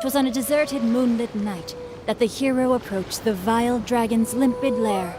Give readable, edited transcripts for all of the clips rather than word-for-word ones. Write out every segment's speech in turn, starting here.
'Twas on a deserted moonlit night that the hero approached the vile dragon's limpid lair.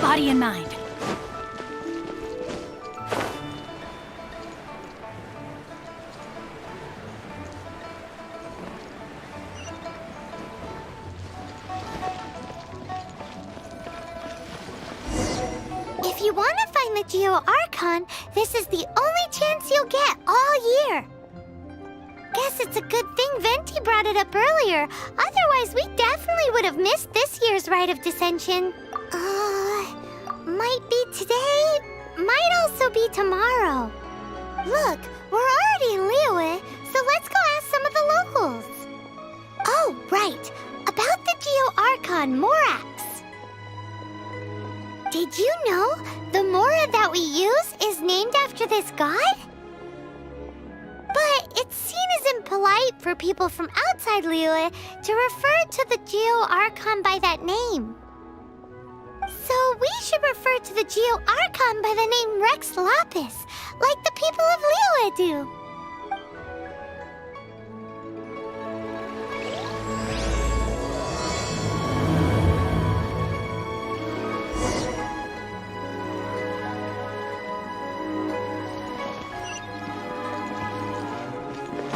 Body and mind. If you want to find the Geo-Archon, this is the only chance you'll get all year. Guess it's a good thing Venti brought it up earlier. Otherwise, we definitely would have missed this year's Rite of Dissension. Might be today, might also be tomorrow. Look, we're already in Liyue, so let's go ask some of the locals. Oh, right, about the Geo-Archon Morax. Did you know the Mora that we use is named after this god? But it's seen as impolite for people from outside Liyue to refer to the Geo-Archon by that name. So we should refer to the Geo-Archon by the name Rex Lapis, like the people of Liyue do.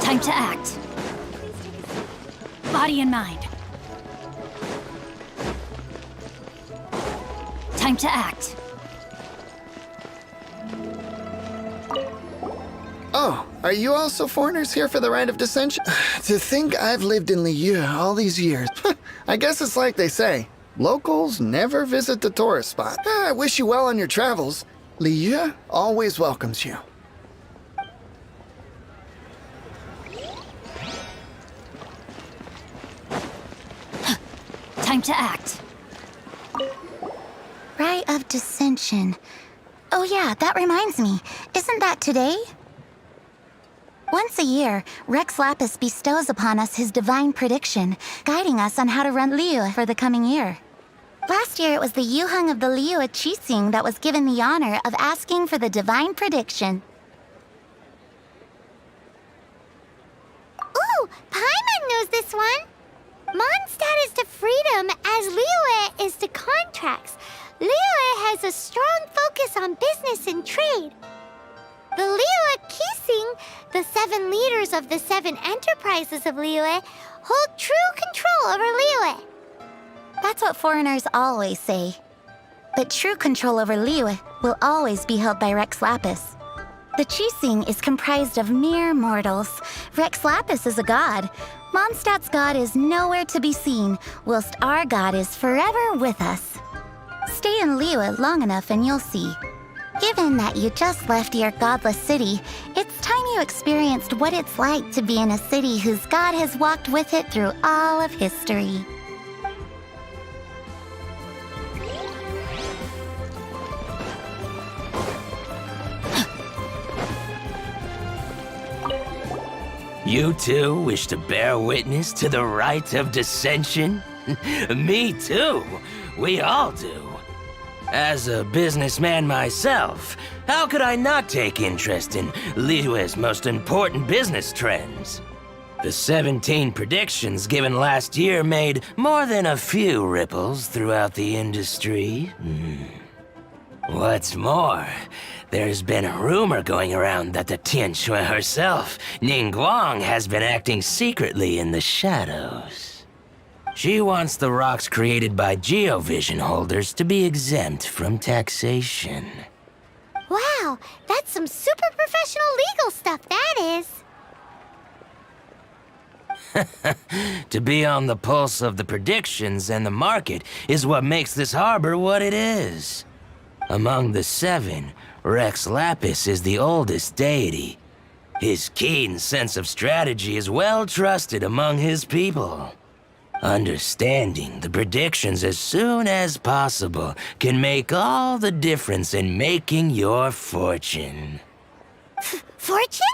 Time to act. Body and mind. Time to act. Oh, are you also foreigners here for the Rite of Dissension? To think I've lived in Liyue all these years. I guess it's like they say, locals never visit the tourist spot. I wish you well on your travels. Liyue always welcomes you. Time to act. Rite of Dissension. Oh yeah, that reminds me. Isn't that today? Once a year, Rex Lapis bestows upon us his divine prediction, guiding us on how to run Liyue for the coming year. Last year, it was the Yuheng of the Liyue Qixing that was given the honor of asking for the divine prediction. Ooh, Paimon knows this one. Mondstadt is to freedom as Liyue is to contracts. Liyue has a strong focus on business and trade. The Liyue Qixing, the 7 leaders of the 7 enterprises of Liyue, hold true control over Liyue. That's what foreigners always say. But true control over Liyue will always be held by Rex Lapis. The Qixing is comprised of mere mortals. Rex Lapis is a god. Mondstadt's god is nowhere to be seen, whilst our god is forever with us. Stay in Liyue long enough and you'll see. Given that you just left your godless city, it's time you experienced what it's like to be in a city whose god has walked with it through all of history. You too wish to bear witness to the Rite of Dissension? Me too! We all do. As a businessman myself, how could I not take interest in Liyue's most important business trends? The 17 predictions given last year made more than a few ripples throughout the industry. What's more, there's been a rumor going around that the Tianxue herself, Ningguang, has been acting secretly in the shadows. She wants the rocks created by geovision holders to be exempt from taxation. Wow, that's some super professional legal stuff, that is. To be on the pulse of the predictions and the market is what makes this harbor what it is. Among the 7, Rex Lapis is the oldest deity. His keen sense of strategy is well trusted among his people. Understanding the predictions as soon as possible can make all the difference in making your fortune. Fortune?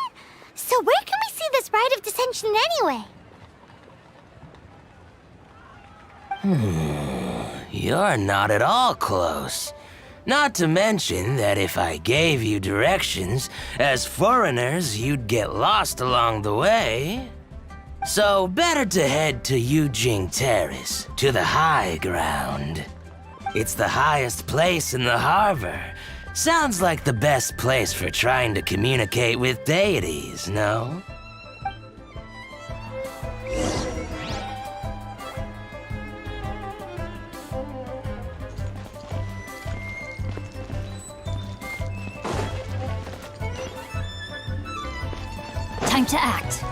So where can we see this rite of dissension anyway? You're not at all close. Not to mention that if I gave you directions, as foreigners, you'd get lost along the way. So better to head to Yujing Terrace, to the high ground. It's the highest place in the harbor. Sounds like the best place for trying to communicate with deities, no? Time to act.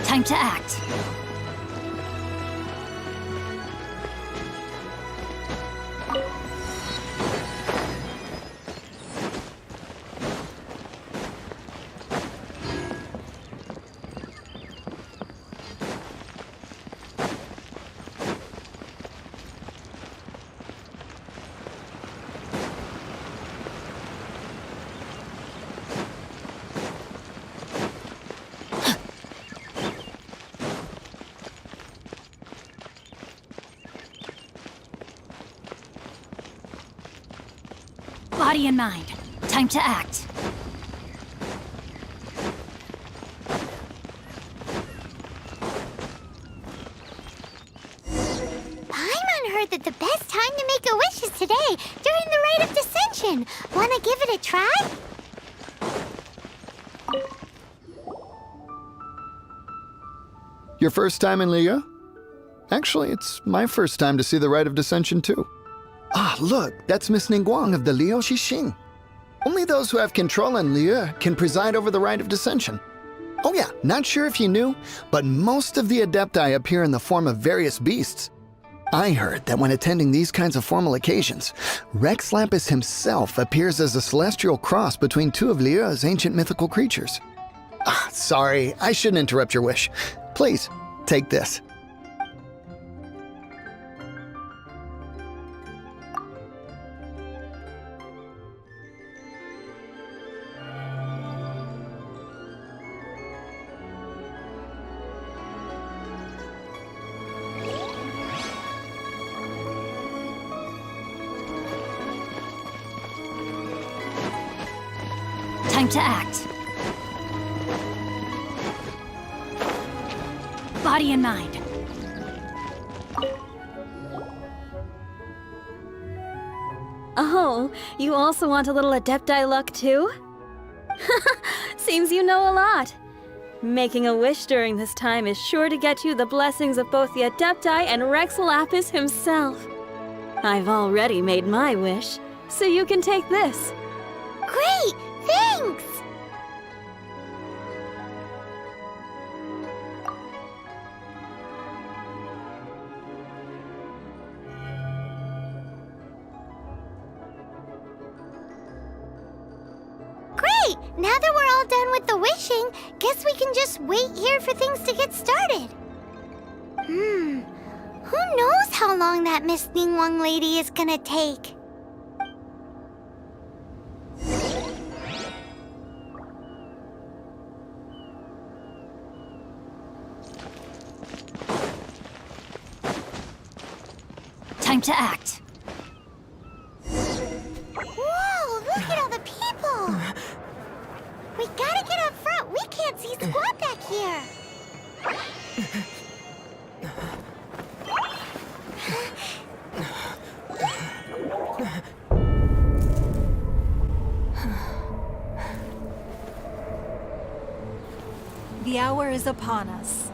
Time to act. Body and mind. Time to act. Paimon heard that the best time to make a wish is today, during the rite of dissension. Wanna give it a try? Your first time in Liyue? Actually, it's my first time to see the rite of dissension too. Ah, look, that's Miss Ningguang of the Liu Xixing. Only those who have control in Liyue can preside over the rite of dissension. Oh yeah, not sure if you knew, but most of the Adepti appear in the form of various beasts. I heard that when attending these kinds of formal occasions, Rex Lapis himself appears as a celestial cross between 2 of Liyue's ancient mythical creatures. Ah, sorry, I shouldn't interrupt your wish. Please, take this. Time to act. Body and mind. Oh, you also want a little Adepti luck too? Seems you know a lot. Making a wish during this time is sure to get you the blessings of both the Adepti and Rex Lapis himself. I've already made my wish, so you can take this. Great! Thanks! Great! Now that we're all done with the wishing, guess we can just wait here for things to get started. Who knows how long that Miss Ningwang lady is gonna take? Time to act. Whoa, look at all the people! We gotta get up front. We can't see squat back here. The hour is upon us.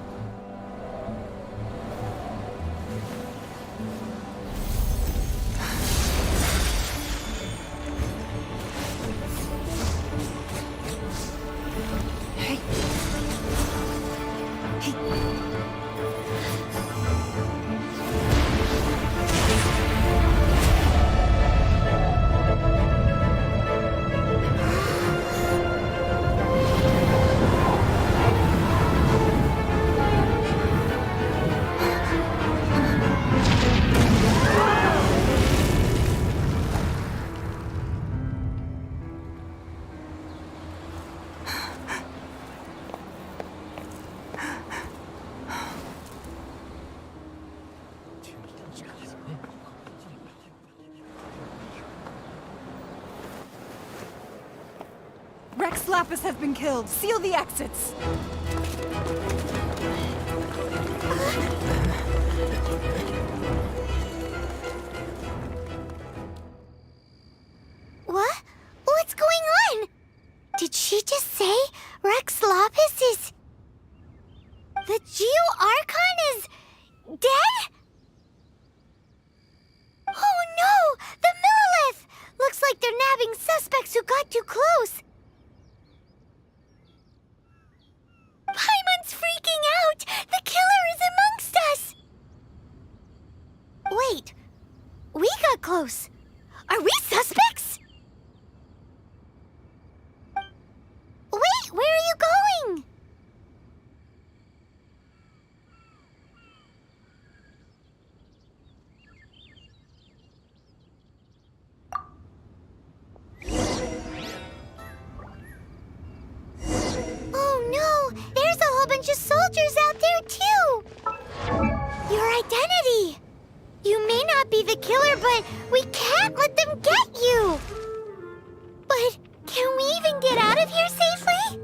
Rex Lapis has been killed. Seal the exits. What? What's going on? Did she just say Rex Lapis is... The Geo-Archon is... dead? Oh no! The Millilith! Looks like they're nabbing suspects who got too close. Paimon's freaking out! The killer is amongst us! Wait. We got close. Are we suspects? Wait, where are you going? Oh no! There's a whole bunch of soldiers out there too! Your identity! You may not be the killer, but we can't let them get you! But can we even get out of here safely?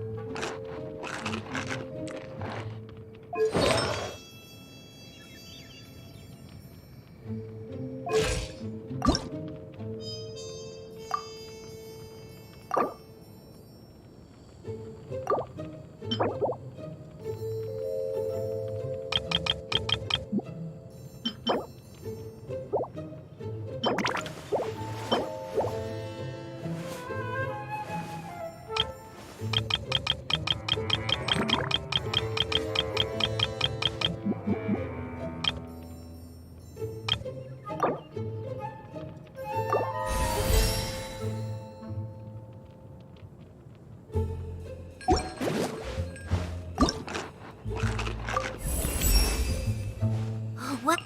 What?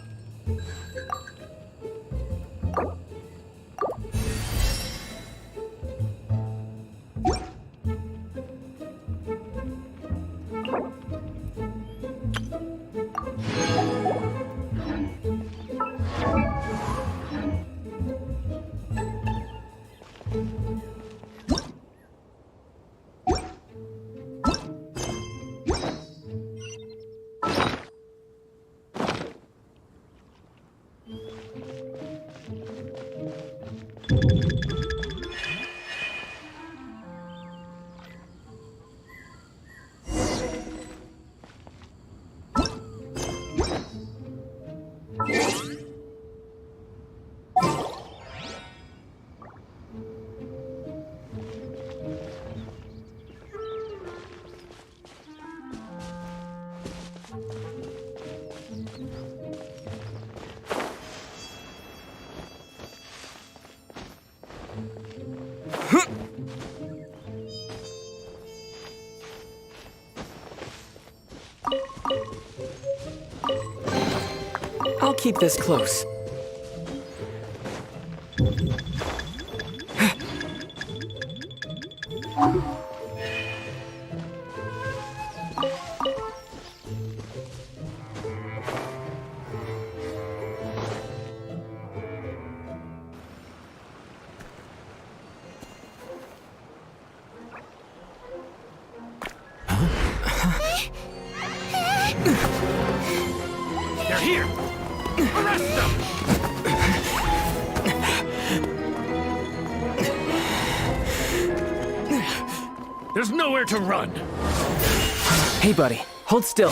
I'll keep this close. They're here! Arrest them! There's nowhere to run! Hey, buddy, hold still.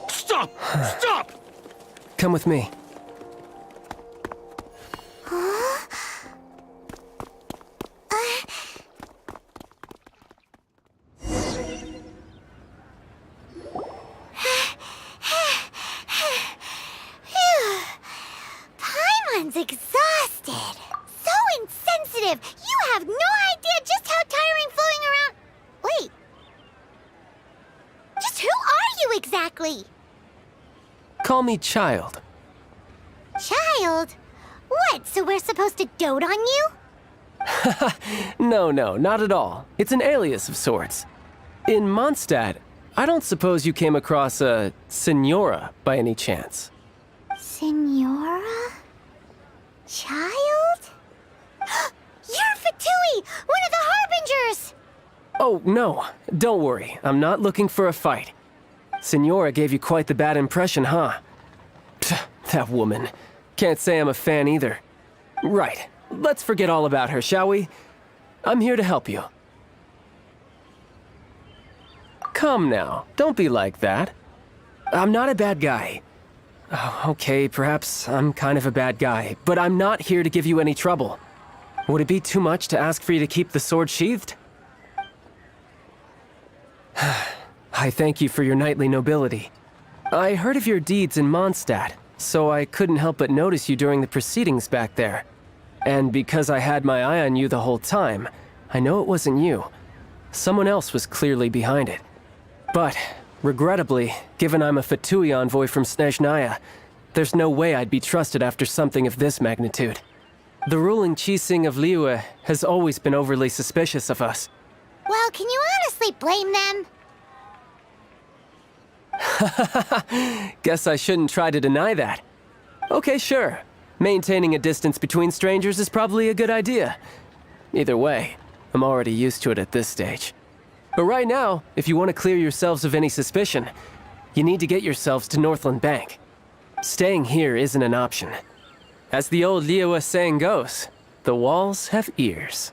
Stop! Stop! Come with me. Paimon's exhausted. So insensitive. You have no idea just how tiring floating around. Wait. Just who are you exactly? Call me Child. Child? What, so we're supposed to dote on you? No, not at all. It's an alias of sorts. In Mondstadt, I don't suppose you came across a Senora by any chance. Senora? Child? You're Fatui, one of the Harbingers! Oh, no. Don't worry. I'm not looking for a fight. Senora gave you quite the bad impression, huh? Pfft, that woman. Can't say I'm a fan either. Right. Let's forget all about her, shall we? I'm here to help you. Come now. Don't be like that. I'm not a bad guy. Oh, okay, perhaps I'm kind of a bad guy, but I'm not here to give you any trouble. Would it be too much to ask for you to keep the sword sheathed? I thank you for your knightly nobility. I heard of your deeds in Mondstadt, so I couldn't help but notice you during the proceedings back there. And because I had my eye on you the whole time, I know it wasn't you. Someone else was clearly behind it. But, regrettably, given I'm a Fatui envoy from Snezhnaya, there's no way I'd be trusted after something of this magnitude. The ruling Qixing of Liyue has always been overly suspicious of us. Well, can you honestly blame them? Guess I shouldn't try to deny that. Okay, sure. Maintaining a distance between strangers is probably a good idea. Either way, I'm already used to it at this stage. But right now, if you want to clear yourselves of any suspicion, you need to get yourselves to Northland Bank. Staying here isn't an option. As the old Liyue saying goes, the walls have ears.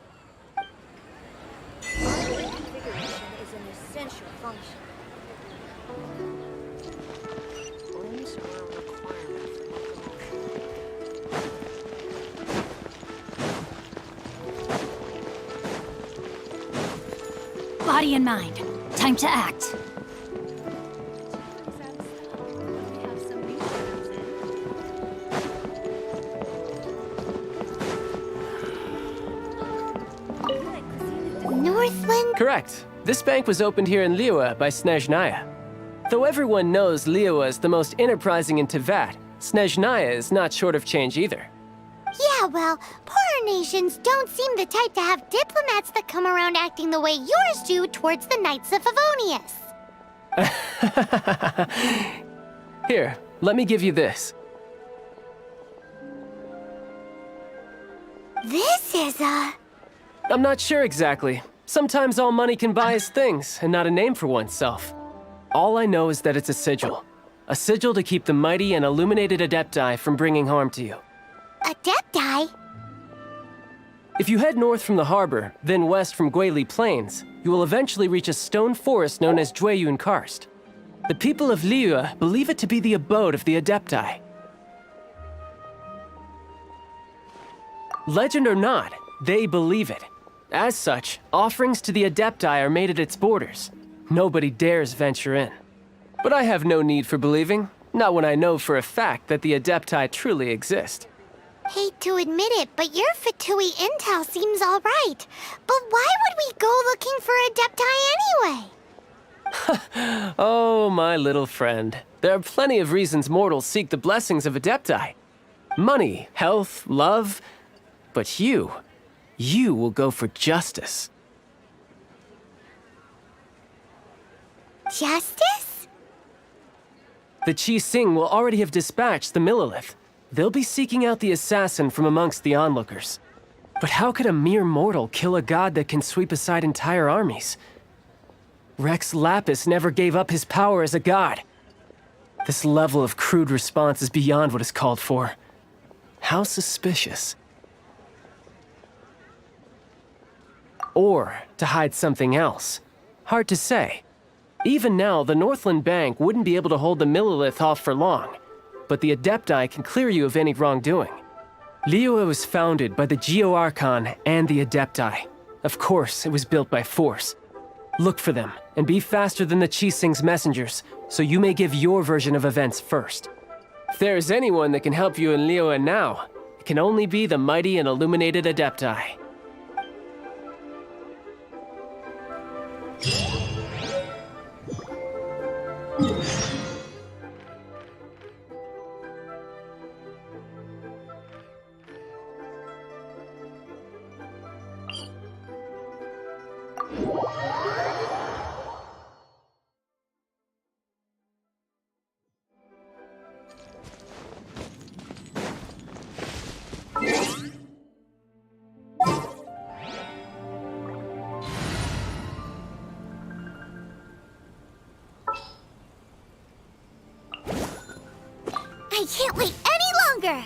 Body and mind. Time to act. Northland? Correct. This bank was opened here in Liyue by Snezhnaya. Though everyone knows Liyue is the most enterprising in Teyvat, Snezhnaya is not short of change either. Yeah, well, poorer nations don't seem the type to have diplomats that come around acting the way yours do towards the Knights of Favonius. Here, let me give you this. This is a... I'm not sure exactly. Sometimes all money can buy is things, and not a name for oneself. All I know is that it's a sigil. A sigil to keep the mighty and illuminated Adepti from bringing harm to you. Adepti? If you head north from the harbor, then west from Guili Plains, you will eventually reach a stone forest known as Jueyun Karst. The people of Liyue believe it to be the abode of the Adepti. Legend or not, they believe it. As such, offerings to the Adepti are made at its borders. Nobody dares venture in. But I have no need for believing, not when I know for a fact that the Adepti truly exist. Hate to admit it, but your Fatui intel seems all right. But why would we go looking for Adepti anyway? Oh, my little friend. There are plenty of reasons mortals seek the blessings of Adepti. Money, health, love. But you will go for justice. Justice? The Chi Sing will already have dispatched the Millilith. They'll be seeking out the assassin from amongst the onlookers. But how could a mere mortal kill a god that can sweep aside entire armies? Rex Lapis never gave up his power as a god. This level of crude response is beyond what is called for. How suspicious. Or to hide something else. Hard to say. Even now, the Northland Bank wouldn't be able to hold the Millilith off for long. But the Adepti can clear you of any wrongdoing. Liyue was founded by the Geo Archon and the Adepti. Of course, it was built by force. Look for them, and be faster than the Chi Sing's messengers, so you may give your version of events first. If there is anyone that can help you in Liyue now, it can only be the mighty and illuminated Adepti. I can't wait any longer!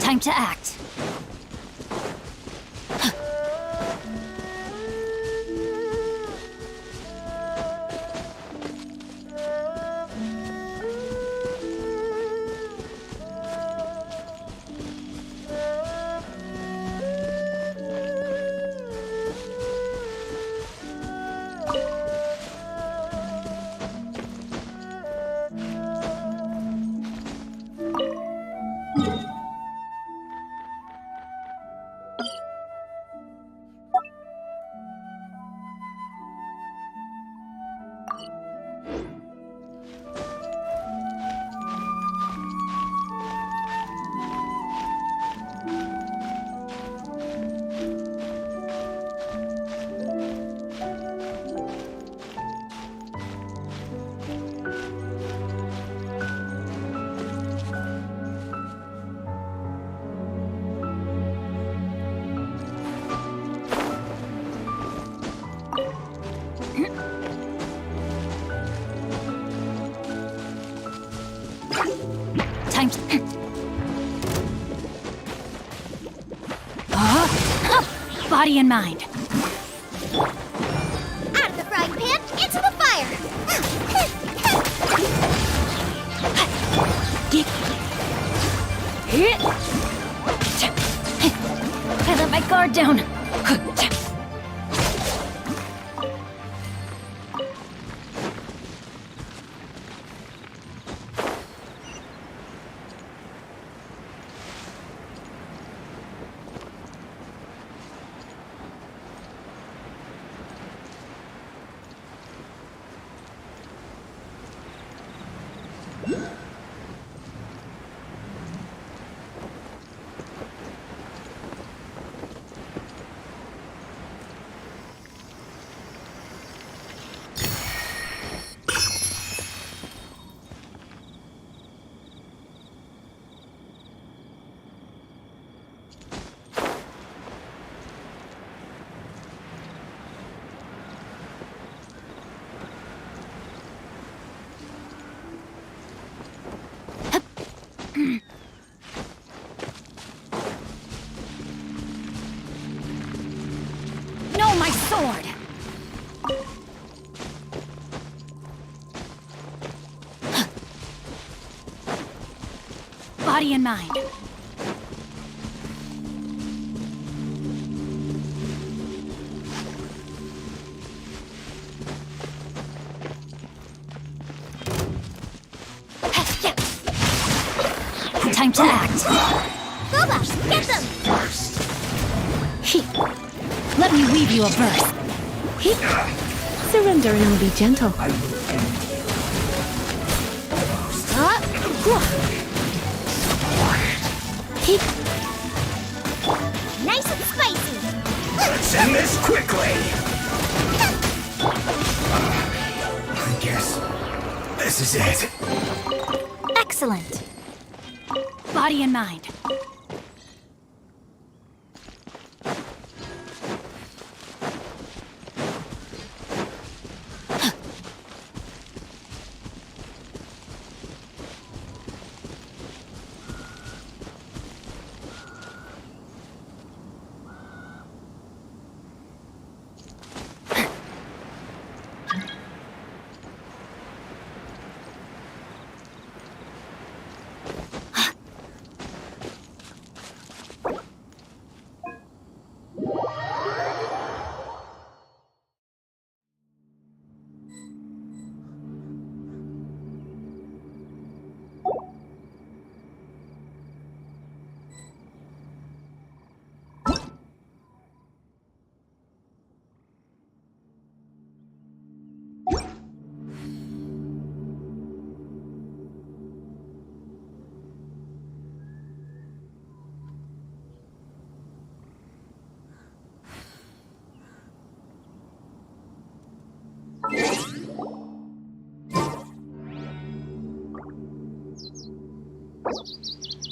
Time to act. Time to... Body and mind. Out of the frying pan, into the fire! I let my guard down. No, my sword! Body and mind. Time to act. Gobash, get them! Let me weave you a verse. Surrender and I'll be gentle. Nice and spicy! Let's end this quickly! I guess this is it. Excellent. Body and mind.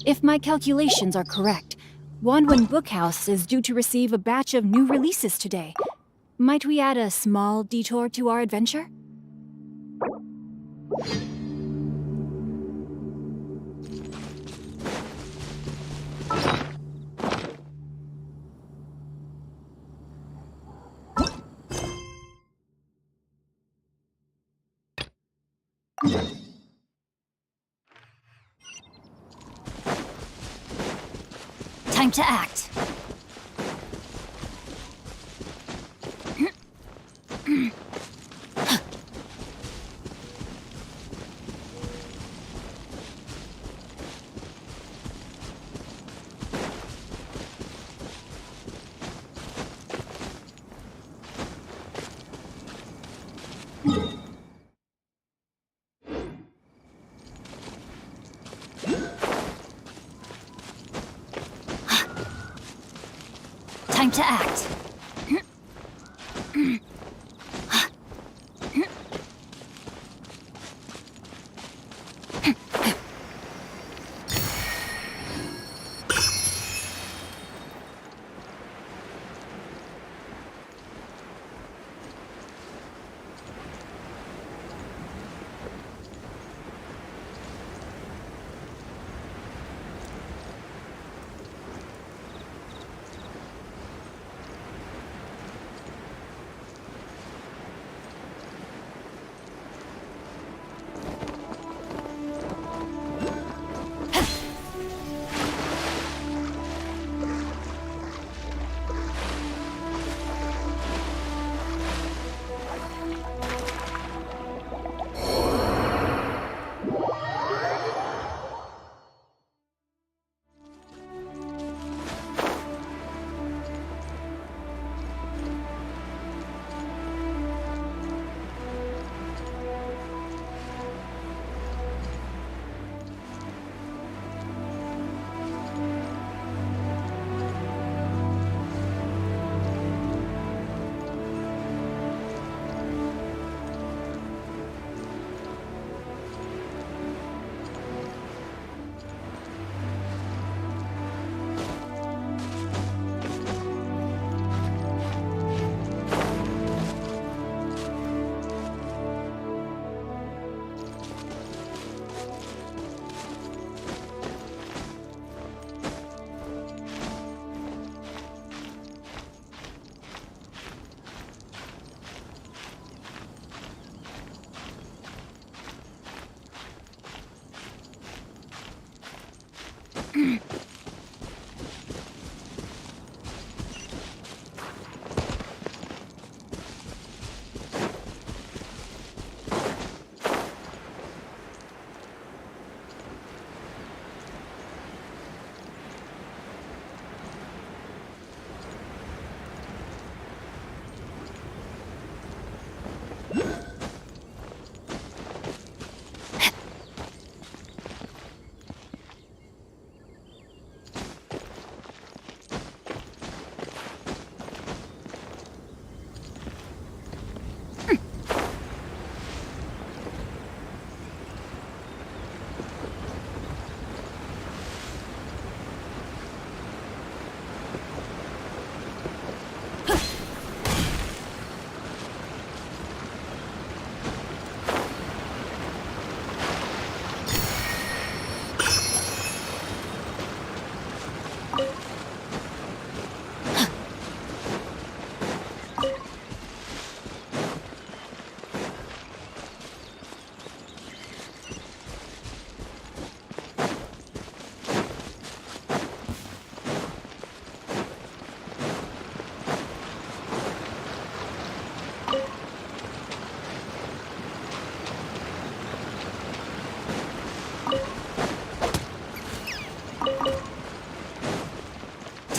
If my calculations are correct, Wanwen Bookhouse is due to receive a batch of new releases today. Might we add a small detour to our adventure? Time to act. Time to act.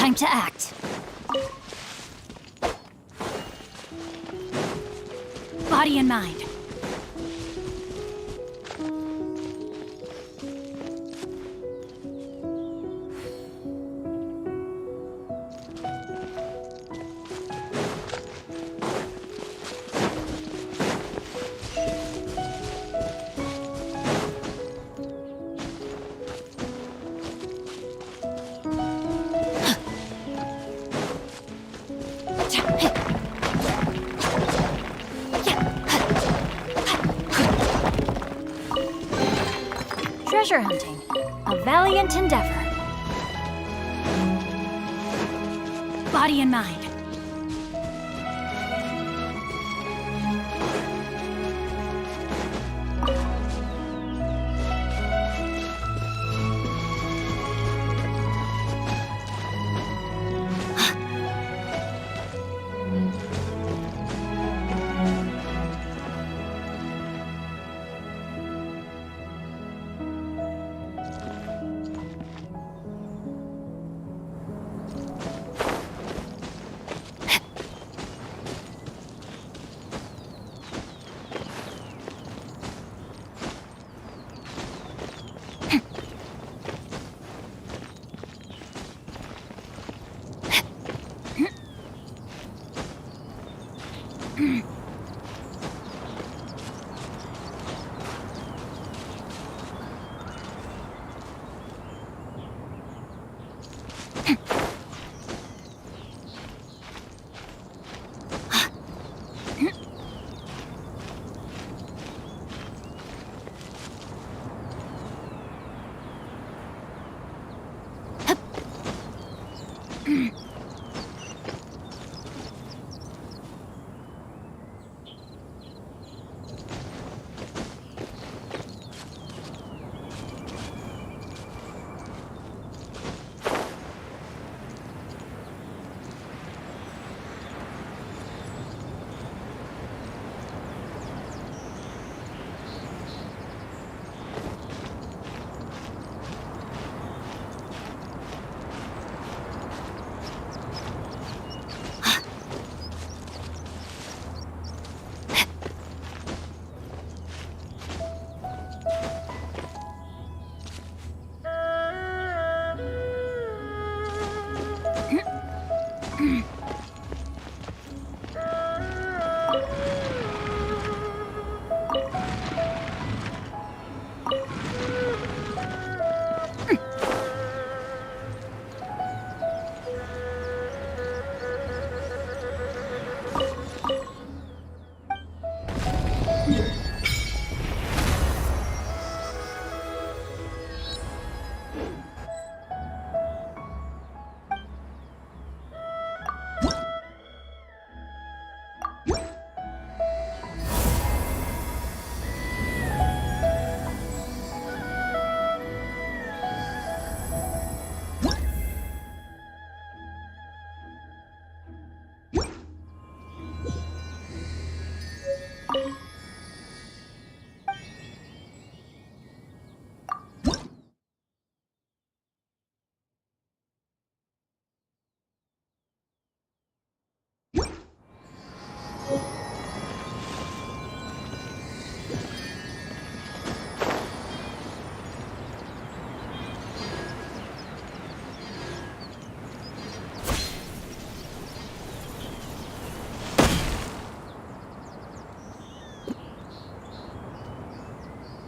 Time to act. Body and mind. Treasure hunting, a valiant endeavor. Body and mind.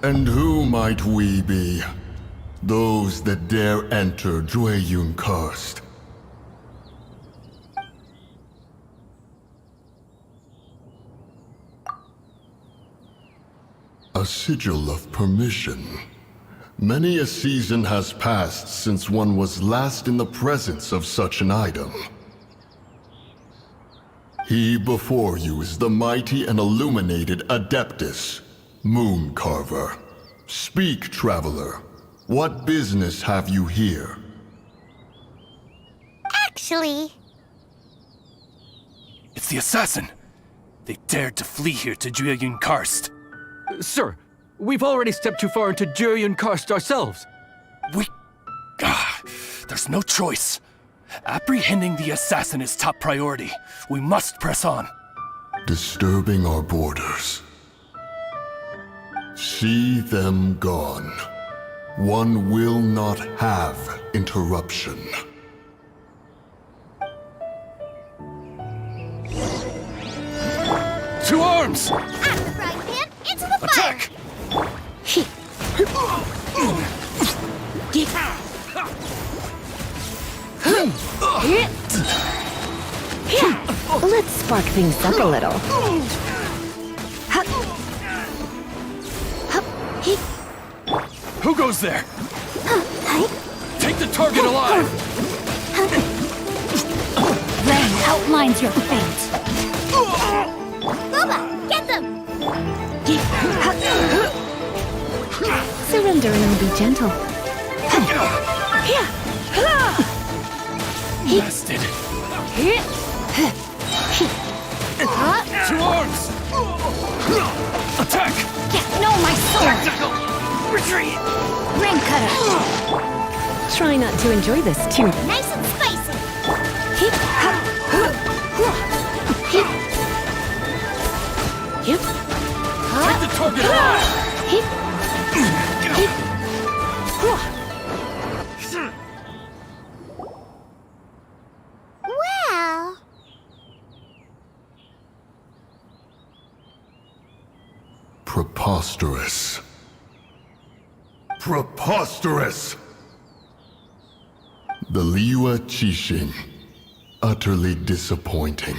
And who might we be? Those that dare enter Jueyun Karst. A sigil of permission. Many a season has passed since one was last in the presence of such an item. He before you is the mighty and illuminated Adeptus, Moon Carver. Speak, traveler. What business have you here? Actually, It's the assassin! They dared to flee here to Jueyun Karst. Sir, we've already stepped too far into Jueyun Karst ourselves. There's no choice. Apprehending the assassin is top priority. We must press on. Disturbing our borders. See them gone. One will not have interruption. To arms! out of the frying pan, into the fire! Attack! Let's spark things up a little. Who goes there? Take the target alive! Rain outlines your fate. Boba, get them! Surrender and be gentle. Blasted! To arms! Attack! No, my sword! Tactical! Retreat! Rain cutter! Try not to enjoy this too. Nice and spicy! Take the target alive! Well... Preposterous. Preposterous! The Liyue Qixing. Utterly disappointing.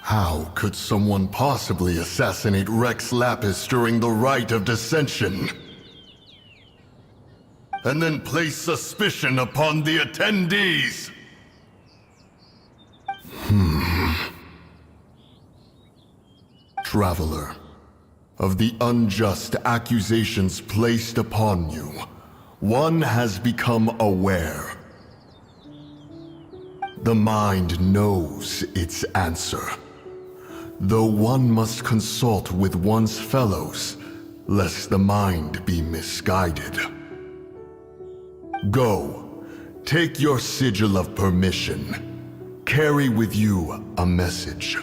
How could someone possibly assassinate Rex Lapis during the rite of dissension? And then place suspicion upon the attendees? Traveler, of the unjust accusations placed upon you, one has become aware. The mind knows its answer, though one must consult with one's fellows, lest the mind be misguided. Go, take your sigil of permission. Carry with you a message.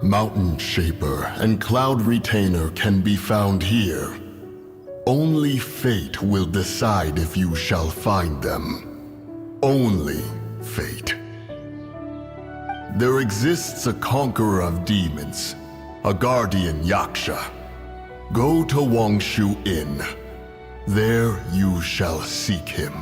Mountain Shaper and Cloud Retainer can be found here. Only fate will decide if you shall find them. Only fate. There exists a conqueror of demons, a guardian Yaksha. Go to Wangshu Inn. There you shall seek him.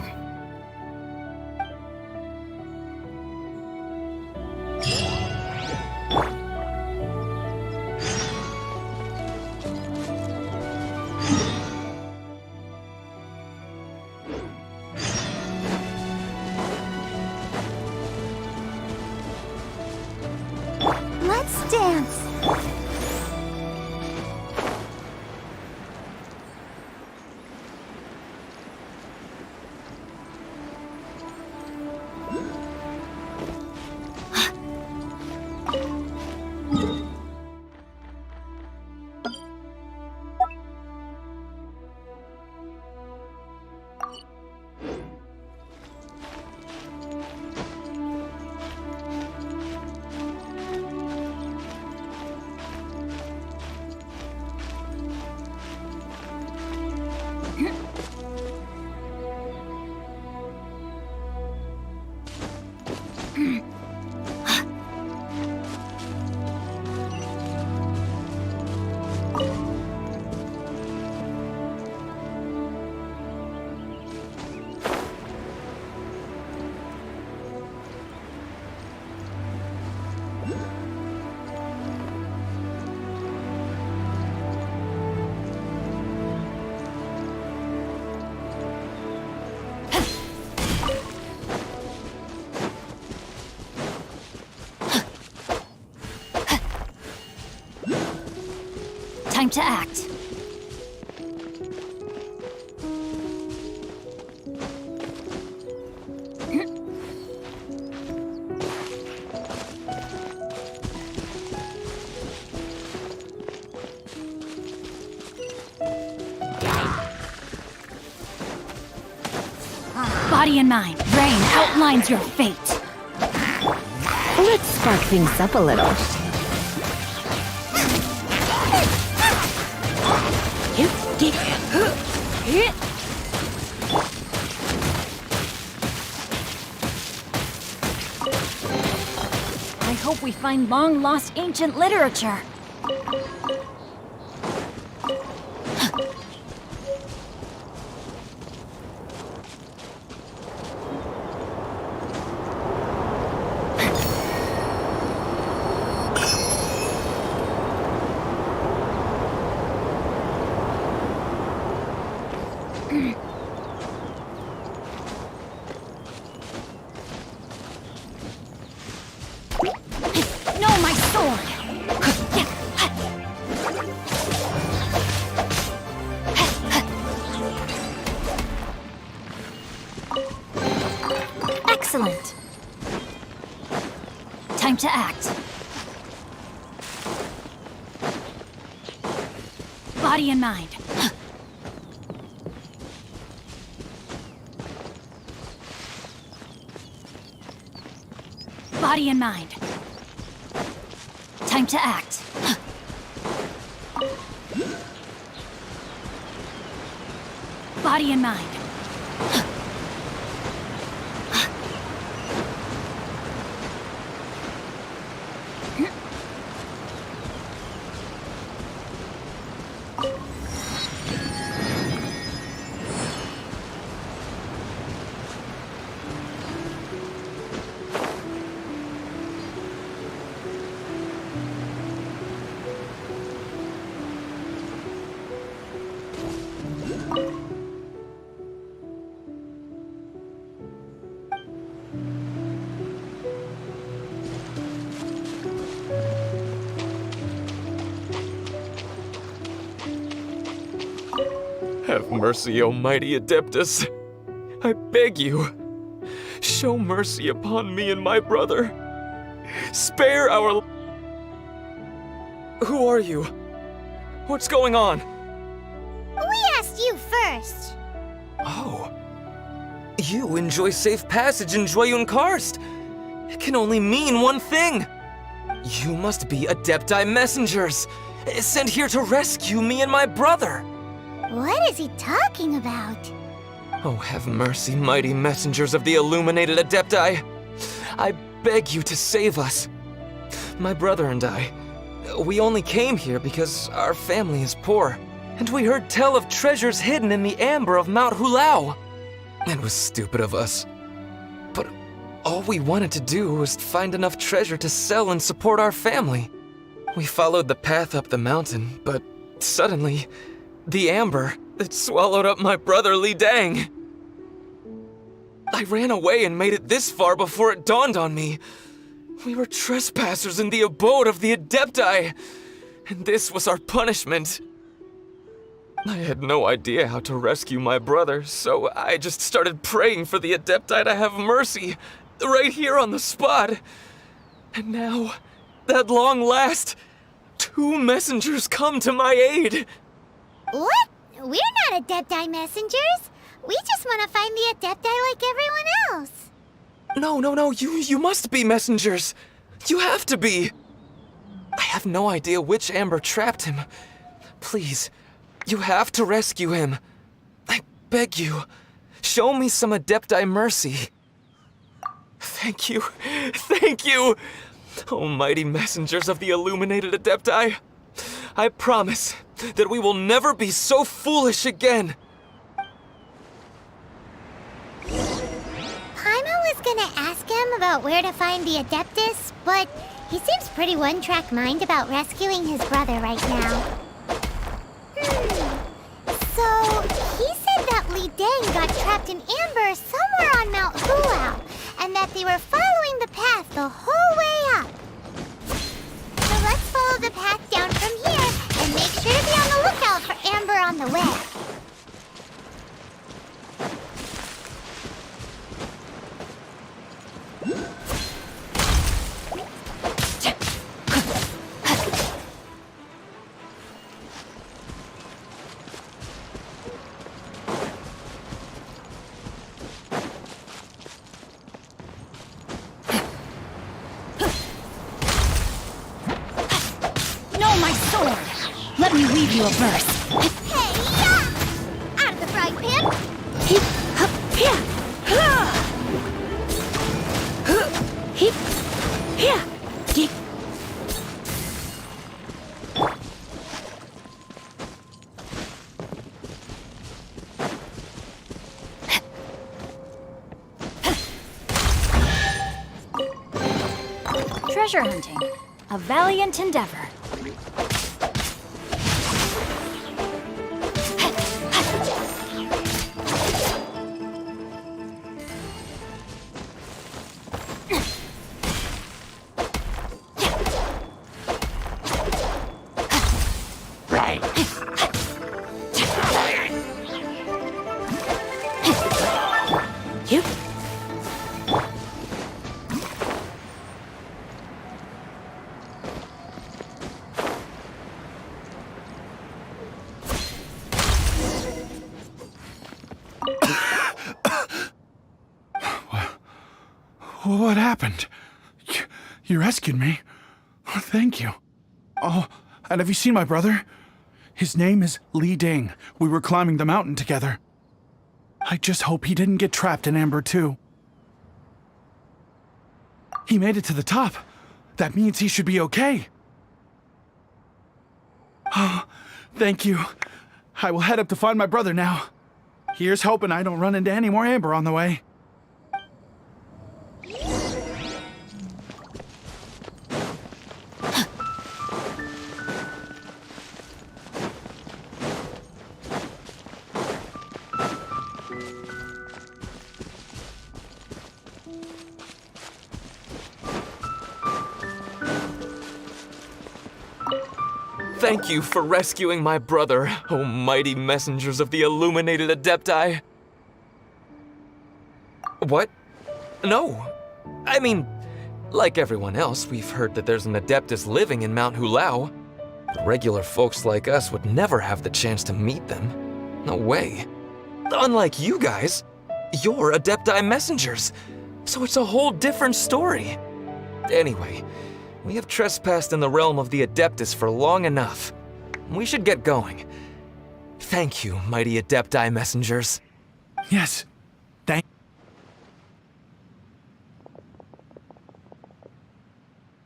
Let's dance! Time to act. Body and mind. Rain outlines your fate. Let's spark things up a little. I hope we find long-lost ancient literature. No, my sword! Excellent. Time to act. Body and mind. Body and mind. Time to act. Body and mind. Have mercy, O mighty Adeptus. I beg you, show mercy upon me and my brother. Spare our... Who are you? What's going on? We asked you first. Oh. You enjoy safe passage in Joyun Karst. It can only mean one thing. You must be Adepti messengers, sent here to rescue me and my brother. What is he talking about? Oh, have mercy, mighty messengers of the illuminated Adepti. I beg you to save us. My brother and I, we only came here because our family is poor, and we heard tell of treasures hidden in the amber of Mount Hulao. It was stupid of us. But all we wanted to do was find enough treasure to sell and support our family. We followed the path up the mountain, but suddenly, the amber, it swallowed up my brother Li Dang. I ran away and made it this far before it dawned on me. We were trespassers in the abode of the Adepti, and this was our punishment. I had no idea how to rescue my brother, so I just started praying for the Adepti to have mercy, right here on the spot. And now, at long last, 2 messengers come to my aid. What? We're not Adepti messengers. We just want to find the Adepti like everyone else. No, you must be messengers. You have to be. I have no idea which amber trapped him. Please, you have to rescue him. I beg you, show me some Adepti mercy. Thank you. Oh, mighty messengers of the illuminated Adepti. I promise that we will never be so foolish again. Paimon was gonna ask him about where to find the Adeptus, but he seems pretty one-track mind about rescuing his brother right now. So, he said that Li Dang got trapped in amber somewhere on Mount Hulao, and that they were following the path the whole way up. So let's follow the path down from here and make sure to be Let me weave you a verse. Hey, yeah! Out of the frying pan! Heep, hup, yeah. Heep, yeah. Geek. Treasure hunting. A valiant endeavor. Yep. What happened? You rescued me. Oh, thank you. Oh, and have you seen my brother? His name is Li Ding. We were climbing the mountain together. I just hope he didn't get trapped in Amber too. He made it to the top. That means he should be okay. Oh, thank you. I will head up to find my brother now. Here's hoping I don't run into any more Amber on the way. Thank you for rescuing my brother, O mighty messengers of the illuminated Adepti. What? No. I mean, like everyone else, we've heard that there's an Adeptus living in Mount Hulao. But regular folks like us would never have the chance to meet them. No way. Unlike you guys, you're Adepti messengers, so it's a whole different story. Anyway, we have trespassed in the realm of the Adeptus for long enough. We should get going. Thank you, mighty Adepti messengers. Yes. Thank.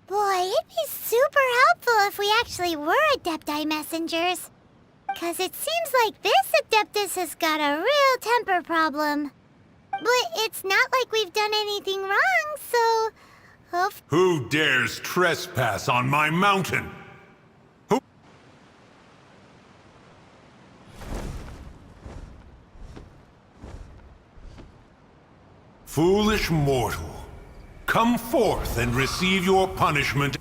Boy, it'd be super helpful if we actually were Adepti messengers. 'Cause it seems like this Adeptus has got a real temper problem. But it's not like we've done anything wrong, so... Who dares trespass on my mountain? Who? Foolish mortal, come forth and receive your punishment.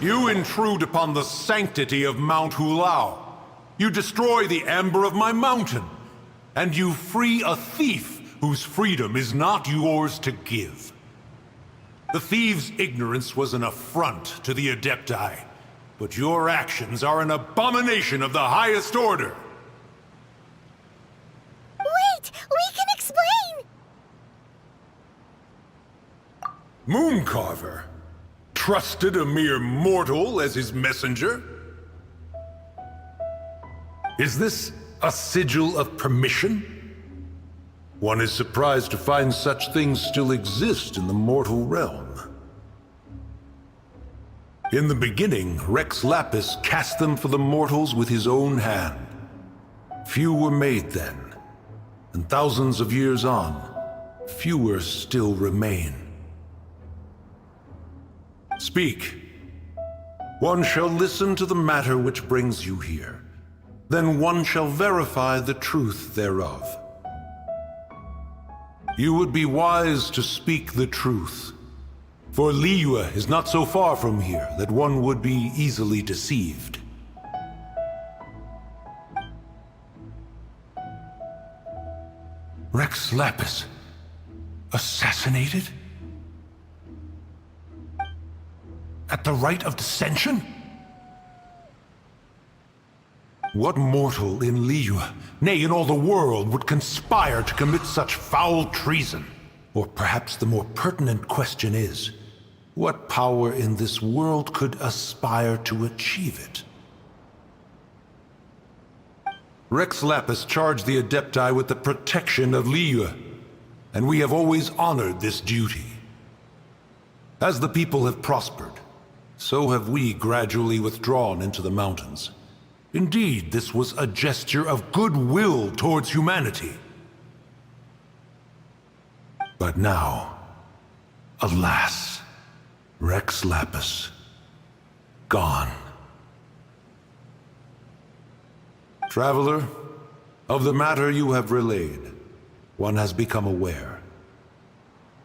You intrude upon the sanctity of Mount Hulao. You destroy the amber of my mountain. And you free a thief whose freedom is not yours to give. The thief's ignorance was an affront to the Adepti, but your actions are an abomination of the highest order. Wait! We can explain! Mooncarver trusted a mere mortal as his messenger? Is this a sigil of permission? One is surprised to find such things still exist in the mortal realm. In the beginning, Rex Lapis cast them for the mortals with his own hand. Few were made then, and thousands of years on, fewer still remain. Speak. One shall listen to the matter which brings you here. Then one shall verify the truth thereof. You would be wise to speak the truth, for Liyue is not so far from here that one would be easily deceived. Rex Lapis, assassinated? At the rite of dissension? What mortal in Liyue, nay, in all the world, would conspire to commit such foul treason? Or perhaps the more pertinent question is, what power in this world could aspire to achieve it? Rex Lapis charged the Adepti with the protection of Liyue, and we have always honored this duty. As the people have prospered, so have we gradually withdrawn into the mountains. Indeed, this was a gesture of goodwill towards humanity. But now, alas, Rex Lapis, gone. Traveler, of the matter you have relayed, one has become aware.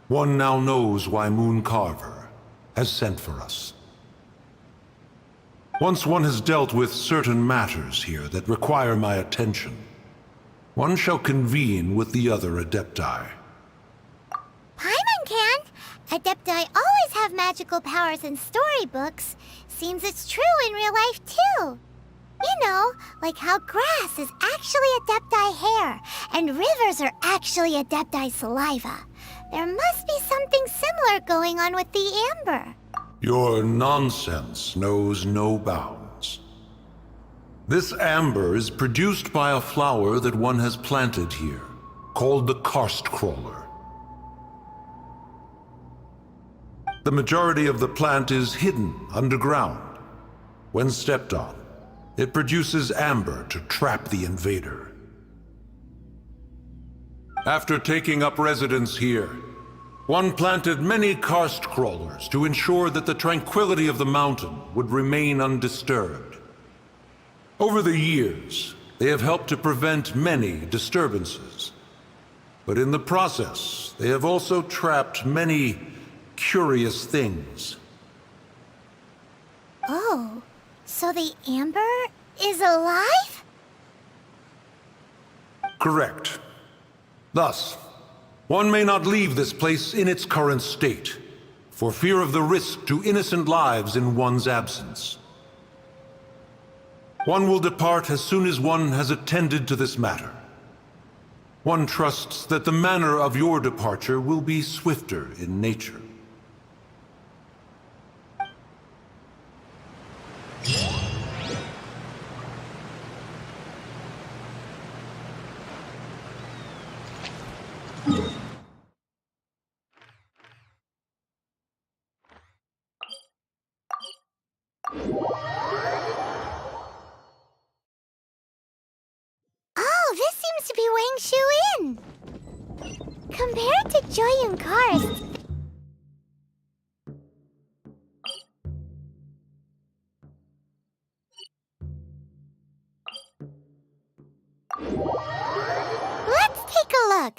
One now knows why Moon Carver has sent for us. Once one has dealt with certain matters here that require my attention, one shall convene with the other Adepti. Paimon can! Adepti always have magical powers in storybooks. Seems it's true in real life, too. You know, like how grass is actually Adepti hair, and rivers are actually Adepti saliva. There must be something similar going on with the amber. Your nonsense knows no bounds. This amber is produced by a flower that one has planted here, called the karst crawler. The majority of the plant is hidden underground. When stepped on, it produces amber to trap the invader. After taking up residence here, one planted many karst crawlers to ensure that the tranquility of the mountain would remain undisturbed. Over the years, they have helped to prevent many disturbances. But in the process, they have also trapped many curious things. Oh, so the amber is alive? Correct. Thus, one may not leave this place in its current state, for fear of the risk to innocent lives in one's absence. One will depart as soon as one has attended to this matter. One trusts that the manner of your departure will be swifter in nature. Oh, this seems to be Wang Shu Inn. Compared to Joyun Karst, let's take a look.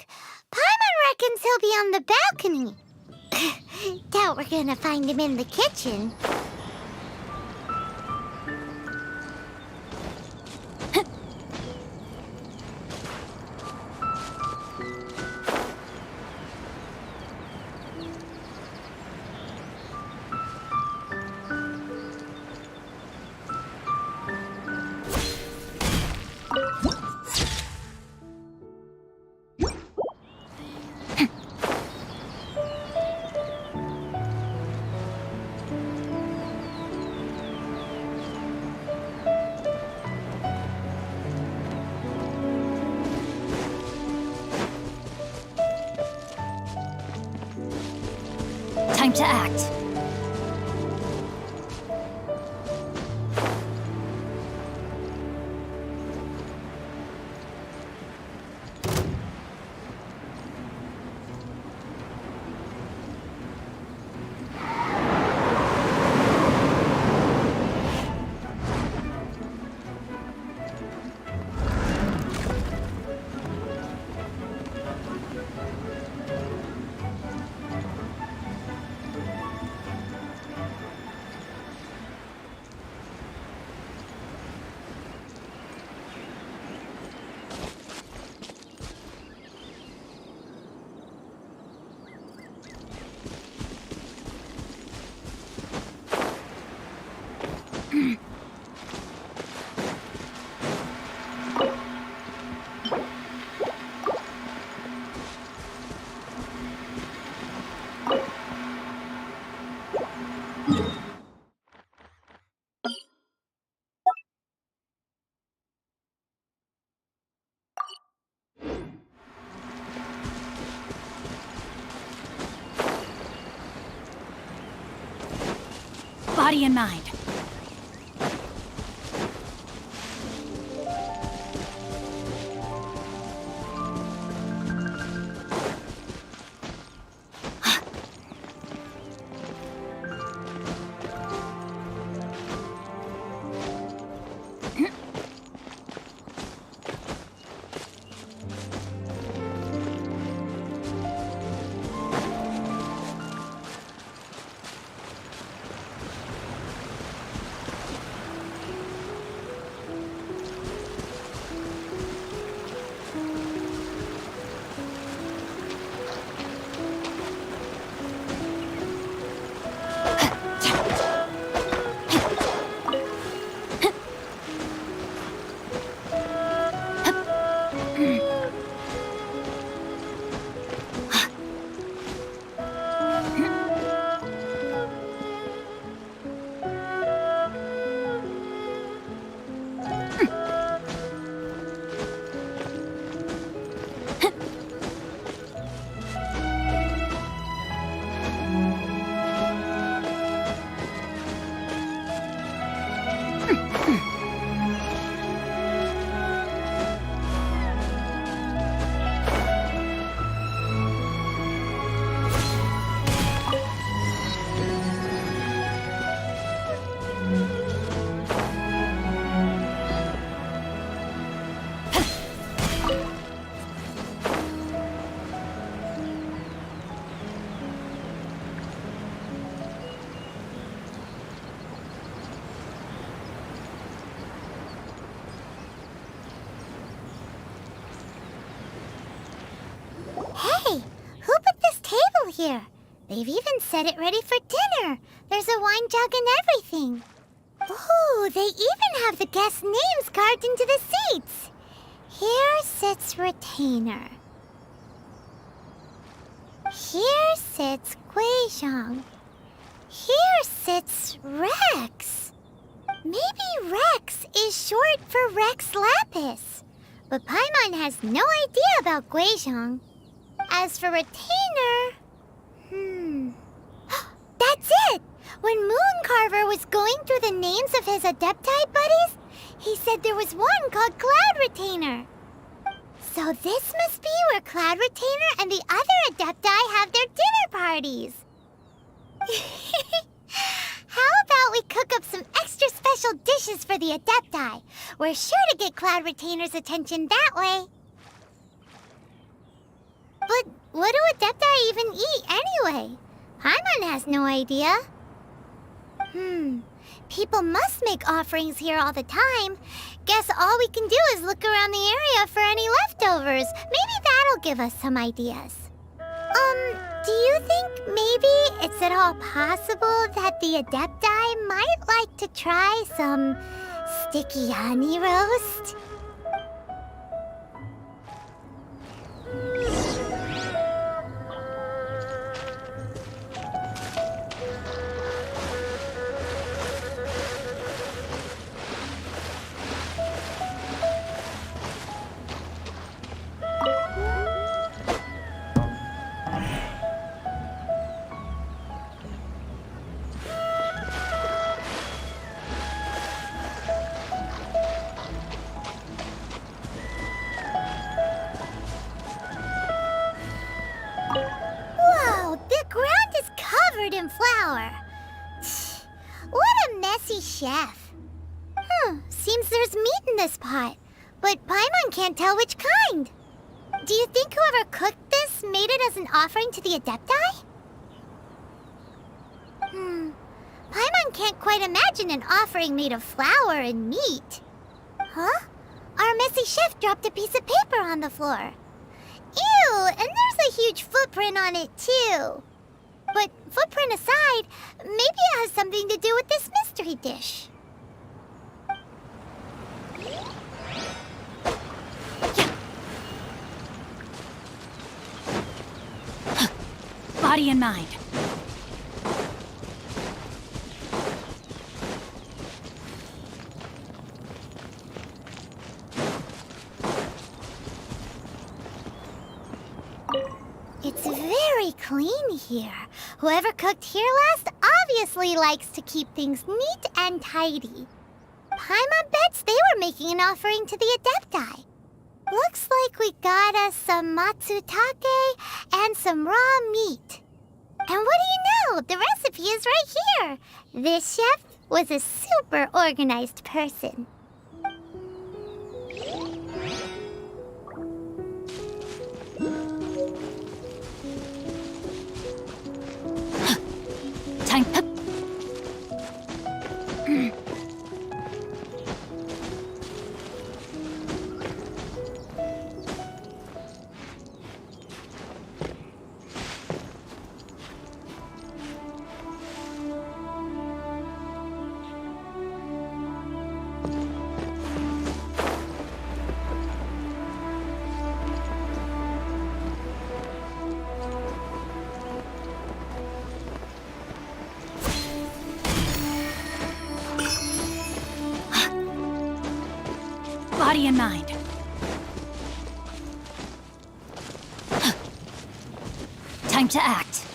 Paimon reckons he'll be on the balcony. Doubt we're gonna find him in the kitchen. Time to act. Body and mind. Hey, who put this table here? They've even set it ready for dinner. There's a wine jug and everything. Ooh, they even have the guests' names carved into the seats. Here sits Retainer. Here sits Guizhong. Here sits Rex. Maybe Rex is short for Rex Lapis. But Paimon has no idea about Guizhong. As for Retainer... That's it! When Mooncarver was going through the names of his Adepti buddies, he said there was one called Cloud Retainer. So this must be where Cloud Retainer and the other Adepti have their dinner parties. How about we cook up some extra special dishes for the Adepti? We're sure to get Cloud Retainer's attention that way. But what do Adepti even eat anyway? Paimon has no idea. People must make offerings here all the time. Guess all we can do is look around the area for any leftovers. Maybe that'll give us some ideas. Do you think maybe it's at all possible that the Adepti might like to try some sticky honey roast? In flour. What a messy chef. Seems there's meat in this pot, but Paimon can't tell which kind. Do you think whoever cooked this made it as an offering to the Adepti? Paimon can't quite imagine an offering made of flour and meat. Huh? Our messy chef dropped a piece of paper on the floor. Ew, and there's a huge footprint on it too. But footprint aside, maybe it has something to do with this mystery dish. Body and mind. It's very clean here. Whoever cooked here last obviously likes to keep things neat and tidy. Paimon bets they were making an offering to the Adepti. Looks like we got us some matsutake and some raw meat. And what do you know? The recipe is right here. This chef was a super organized person. Time. Body and mind. Time to act.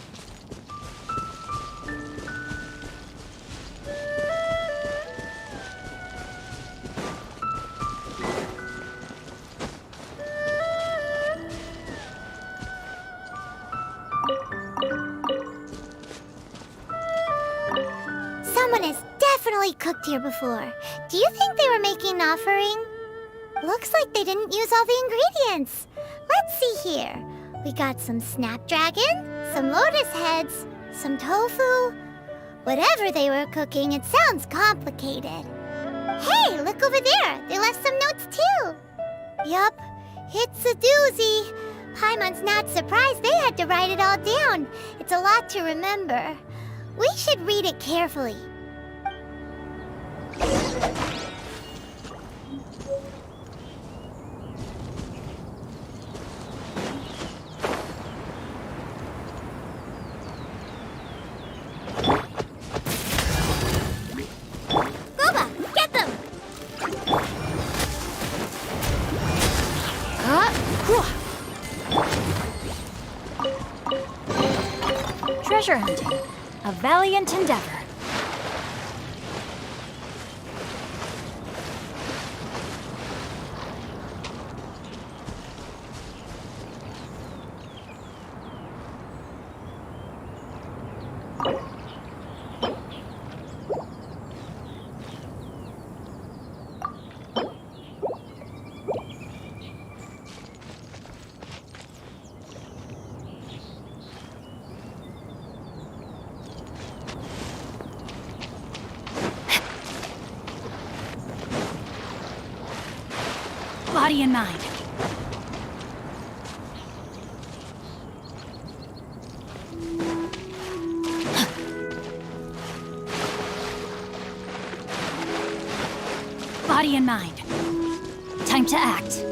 Someone has definitely cooked here before. Do you think they were making an offering? Looks like they didn't use all the ingredients. Let's see here. We got some snapdragon, some lotus heads, some tofu. Whatever they were cooking, it sounds complicated. Hey, look over there. They left some notes too. Yup, it's a doozy. Paimon's not surprised they had to write it all down. It's a lot to remember. We should read it carefully. Treasure hunting, a valiant endeavor. Body and mind. Body and mind. Time to act.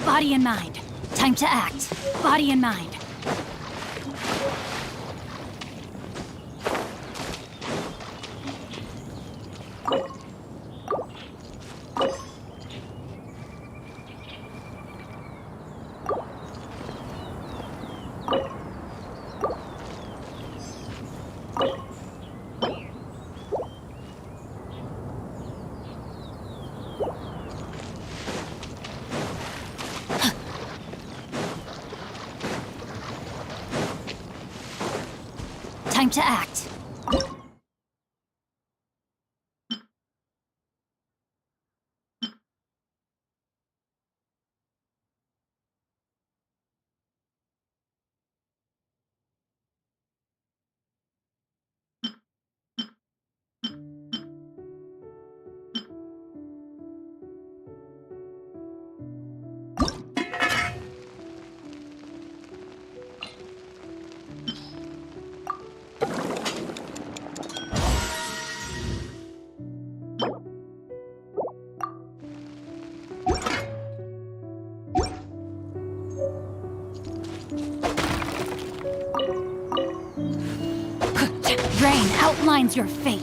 Body and mind. Time to act. Body and mind. Time to act. Rain outlines your fate.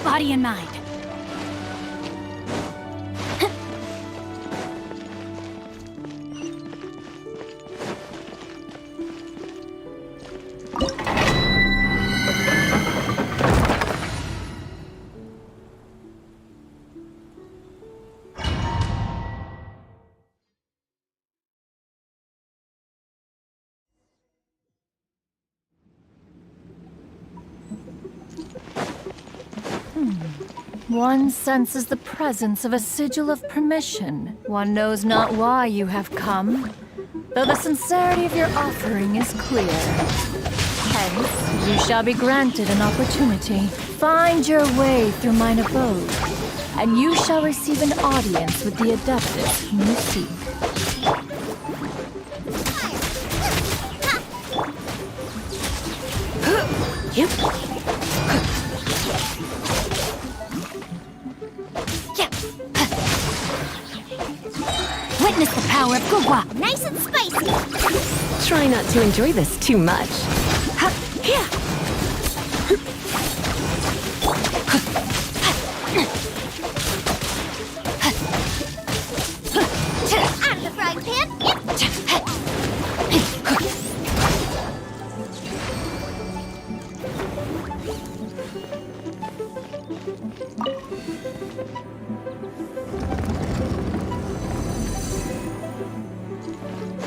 Body and mind. One senses the presence of a sigil of permission. One knows not why you have come, though the sincerity of your offering is clear. Hence, you shall be granted an opportunity. Find your way through mine abode, and you shall receive an audience with the Adeptus whom you seek. You. Witness the power of Gugwa. Nice and spicy. Try not to enjoy this too much. Here. Out of the frying pan.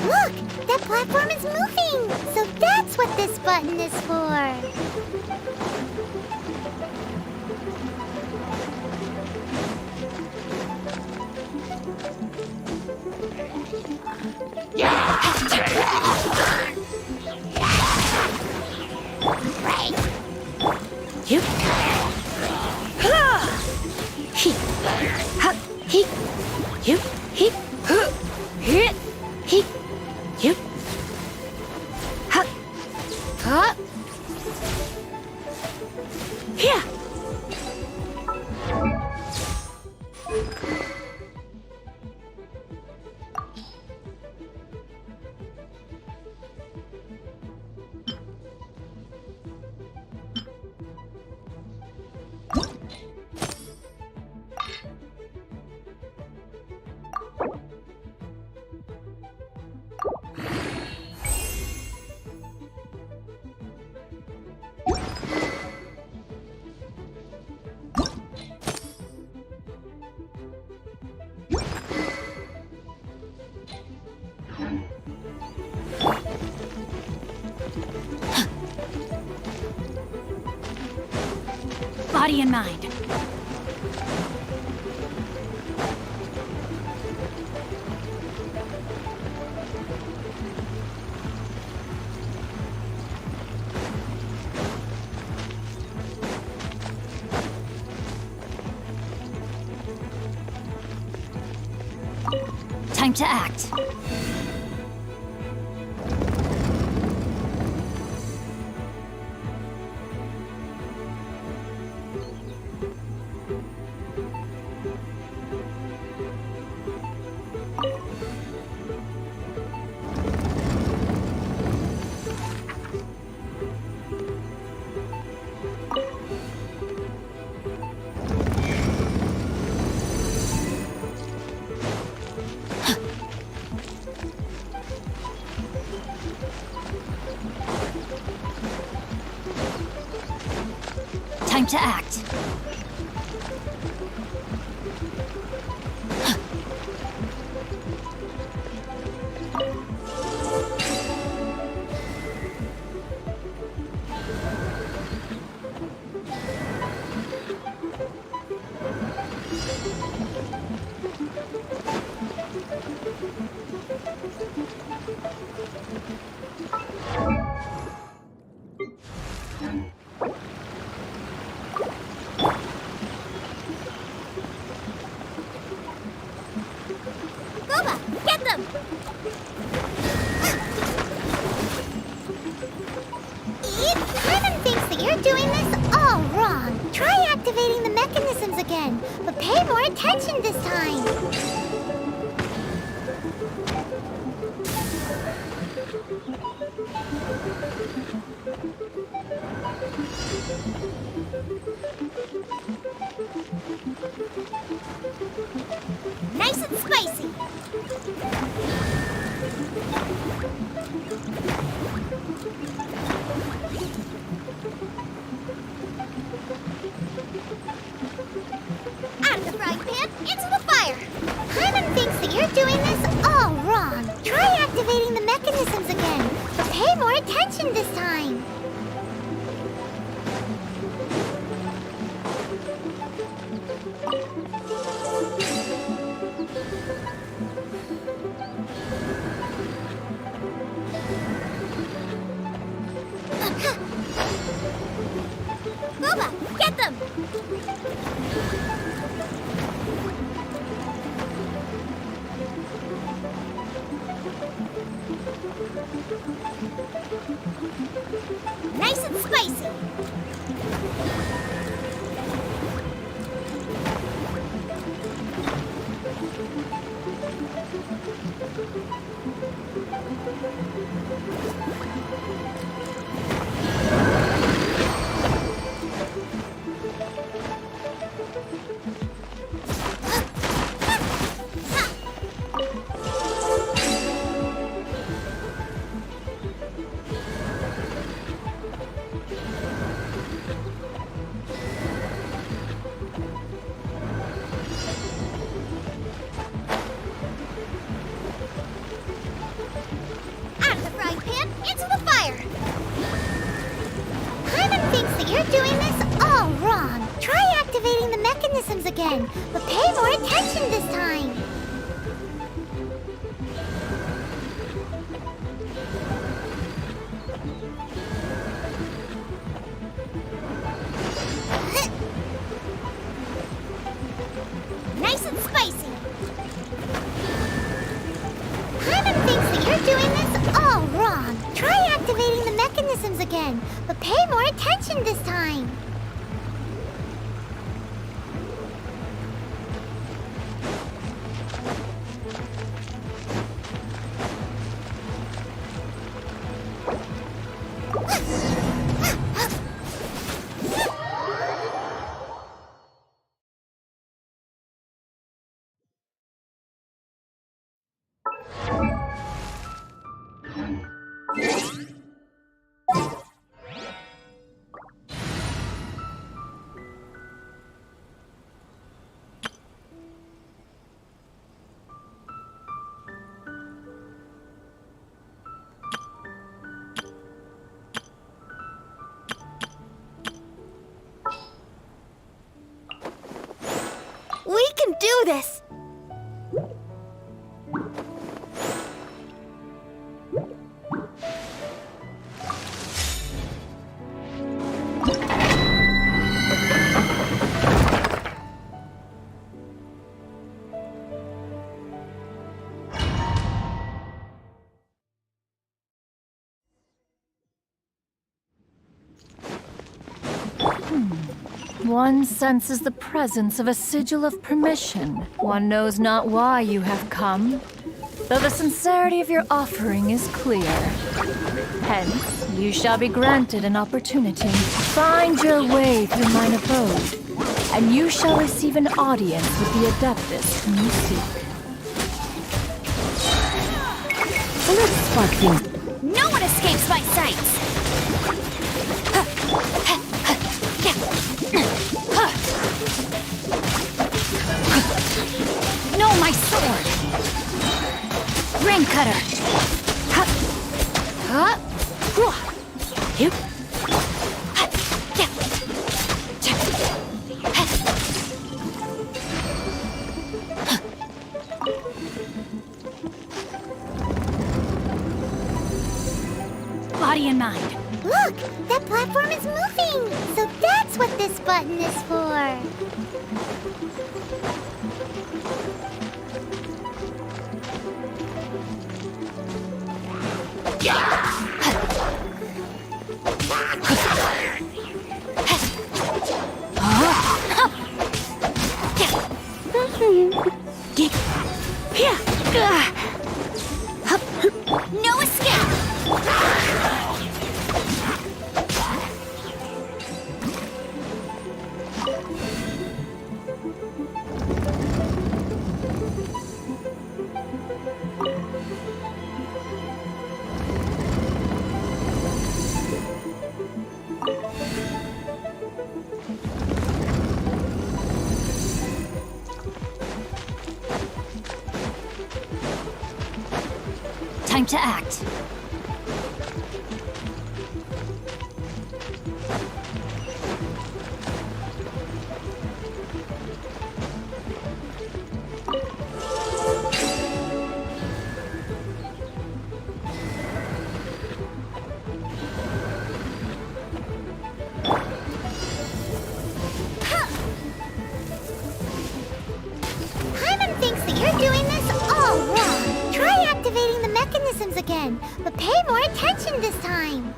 Look, that platform is moving. So that's what this button is for. You. He. Ha. He. You. He. He. He. You. Ha. Ha. Here. Body and mind. Time to act. Time to act. Boba, get them! Paimon thinks that you're doing this all wrong. Try activating the mechanisms again, but pay more attention this time. Nice and spicy. Out of the frying pan, into the fire. Paimon thinks that you're doing this all wrong. Try activating the mechanisms again, but pay more attention this time. Boba, get them! Nice and spicy. Out of the frying pan, into the fire. Paimon thinks that you're doing this all wrong. Try activating the mechanisms again, but pay more attention this time. Nice and spicy. Paimon thinks that you're doing this all wrong. Try activating the mechanisms again, but pay more attention this time. We can do this! One senses the presence of a sigil of permission. One knows not why you have come, though the sincerity of your offering is clear. Hence, you shall be granted an opportunity. Find your way through mine abode, and you shall receive an audience with the Adeptus whom you seek. Let's spark things. No one escapes my sights! My sword! Rain cutter! Hup! Hup! Hua! You. Hut! Yeah! Cha! Hut! Huh. Body and mind. Look, that platform is moving! So that's what this button is for! No escape! Time to act. Paimon thinks that you're doing this all wrong. Try activating the mechanisms again, but pay more attention this time.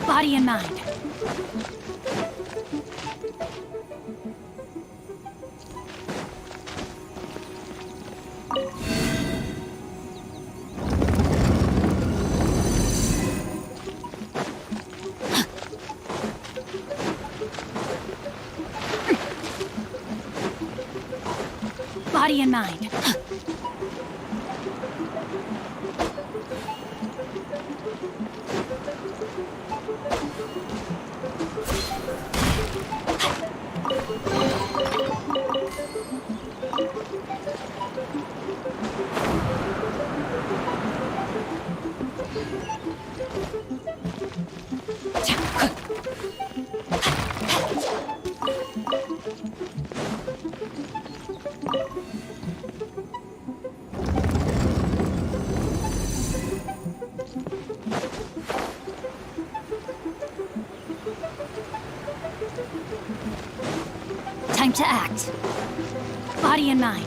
Body and mind. Body and mind. Time to act. Body and mind.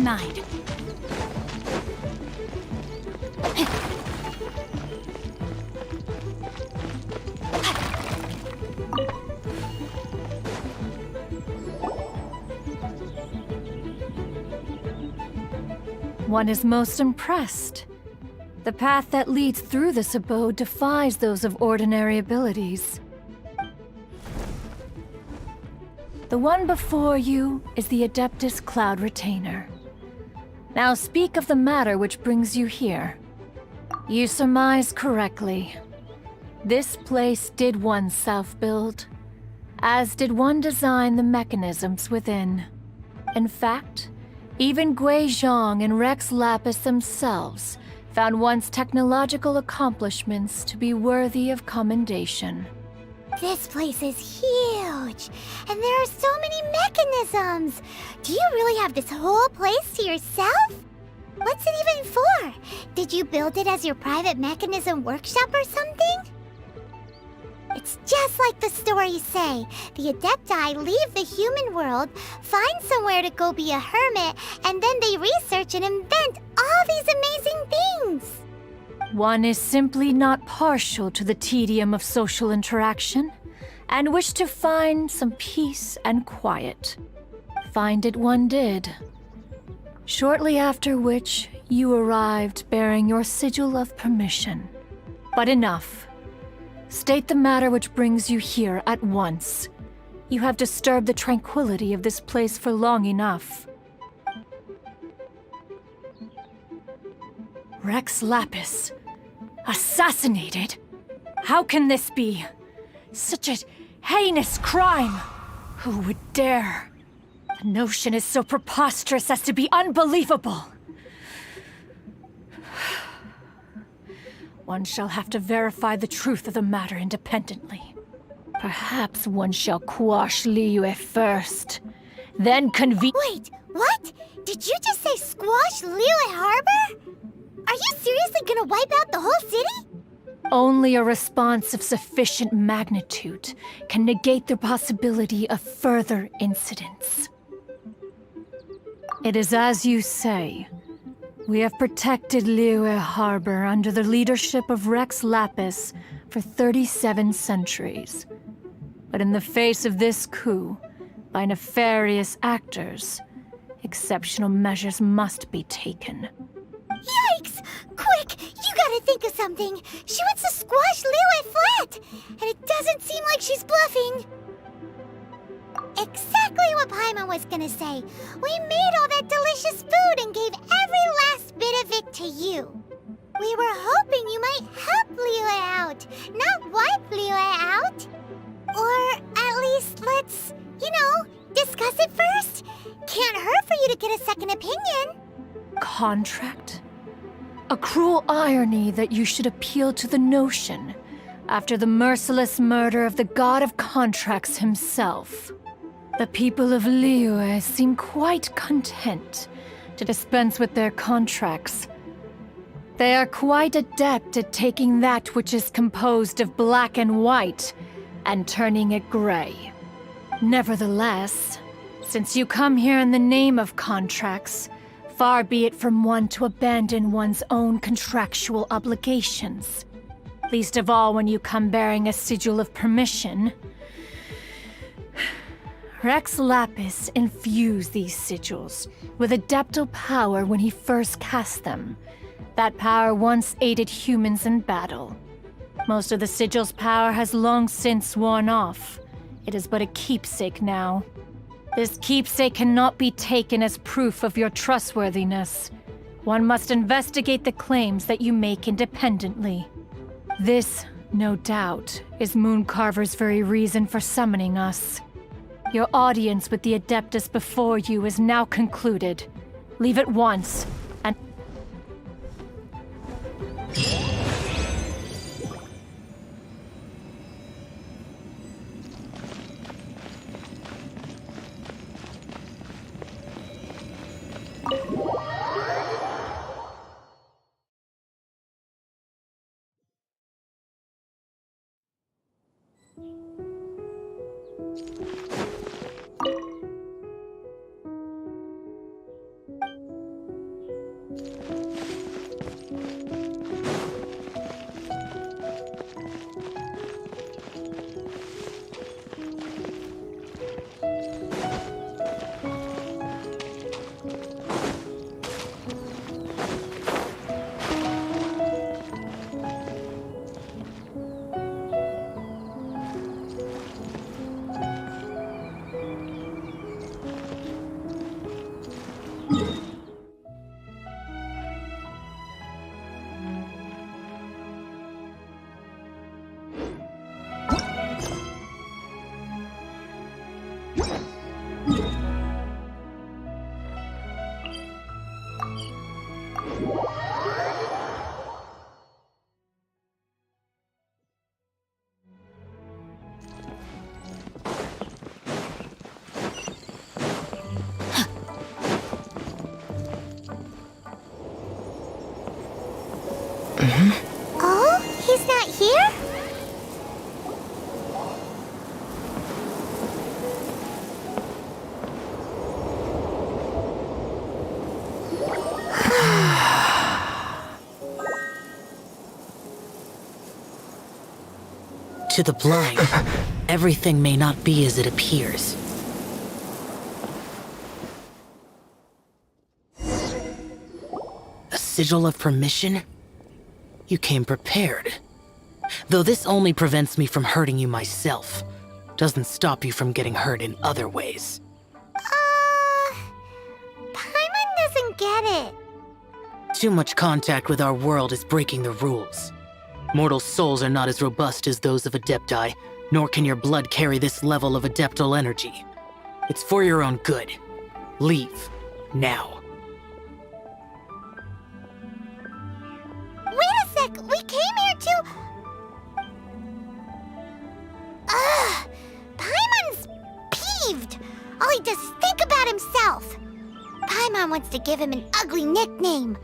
9. One is most impressed. The path that leads through this abode defies those of ordinary abilities. The one before you is the Adeptus Cloud Retainer. Now speak of the matter which brings you here. You surmise correctly. This place did one self-build, as did one design the mechanisms within. In fact, even Gui Zhang and Rex Lapis themselves found one's technological accomplishments to be worthy of commendation. This place is huge, and there are so many mechanisms. Do you really have this whole place to yourself? What's it even for? Did you build it as your private mechanism workshop or something? It's just like the stories say. The Adepti leave the human world, find somewhere to go be a hermit, and then they research and invent all these amazing things. One is simply not partial to the tedium of social interaction, and wished to find some peace and quiet. Find it one did. Shortly after which, you arrived bearing your sigil of permission. But enough. State the matter which brings you here at once. You have disturbed the tranquility of this place for long enough. Rex Lapis. Assassinated? How can this be? Such a heinous crime! Who would dare? The notion is so preposterous as to be unbelievable. One shall have to verify the truth of the matter independently. Perhaps one shall quash Liyue first, then Wait, what? Did you just say squash Liyue Harbor? Are you seriously gonna wipe out the whole city? Only a response of sufficient magnitude can negate the possibility of further incidents. It is as you say. We have protected Liyue Harbor under the leadership of Rex Lapis for 37 centuries. But in the face of this coup, by nefarious actors, exceptional measures must be taken. Yikes! Quick, you gotta think of something. She wants to squash Liyue flat, and it doesn't seem like she's bluffing. Exactly what Paimon was gonna say. We made all that delicious food and gave every last bit of it to you. We were hoping you might help Liyue out, not wipe Liyue out. Or at least let's, discuss it first. Can't hurt for you to get a second opinion. Contract? A cruel irony that you should appeal to the notion after the merciless murder of the god of contracts himself. The people of Liyue seem quite content to dispense with their contracts. They are quite adept at taking that which is composed of black and white and turning it gray. Nevertheless, since you come here in the name of contracts, far be it from one to abandon one's own contractual obligations. Least of all when you come bearing a sigil of permission. Rex Lapis infused these sigils with adeptal power when he first cast them. That power once aided humans in battle. Most of the sigil's power has long since worn off. It is but a keepsake now. This keepsake cannot be taken as proof of your trustworthiness. One must investigate the claims that you make independently. This, no doubt, is Mooncarver's very reason for summoning us. Your audience with the Adeptus before you is now concluded. Leave at once, and... Oh, he's not here? To the blind, everything may not be as it appears. A sigil of permission? You came prepared. Though this only prevents me from hurting you myself, doesn't stop you from getting hurt in other ways. Paimon doesn't get it. Too much contact with our world is breaking the rules. Mortal souls are not as robust as those of Adepti, nor can your blood carry this level of adeptal energy. It's for your own good. Leave. Now. Wait a sec, we came here to... Ugh! Paimon's peeved! All he does is think about himself. Paimon wants to give him an ugly nickname.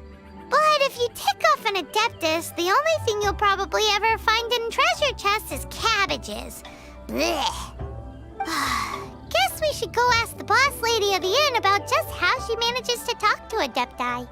But if you tick off an Adeptus, the only thing you'll probably ever find in treasure chests is cabbages. Blech. Guess we should go ask the boss lady of the inn about just how she manages to talk to Adepti.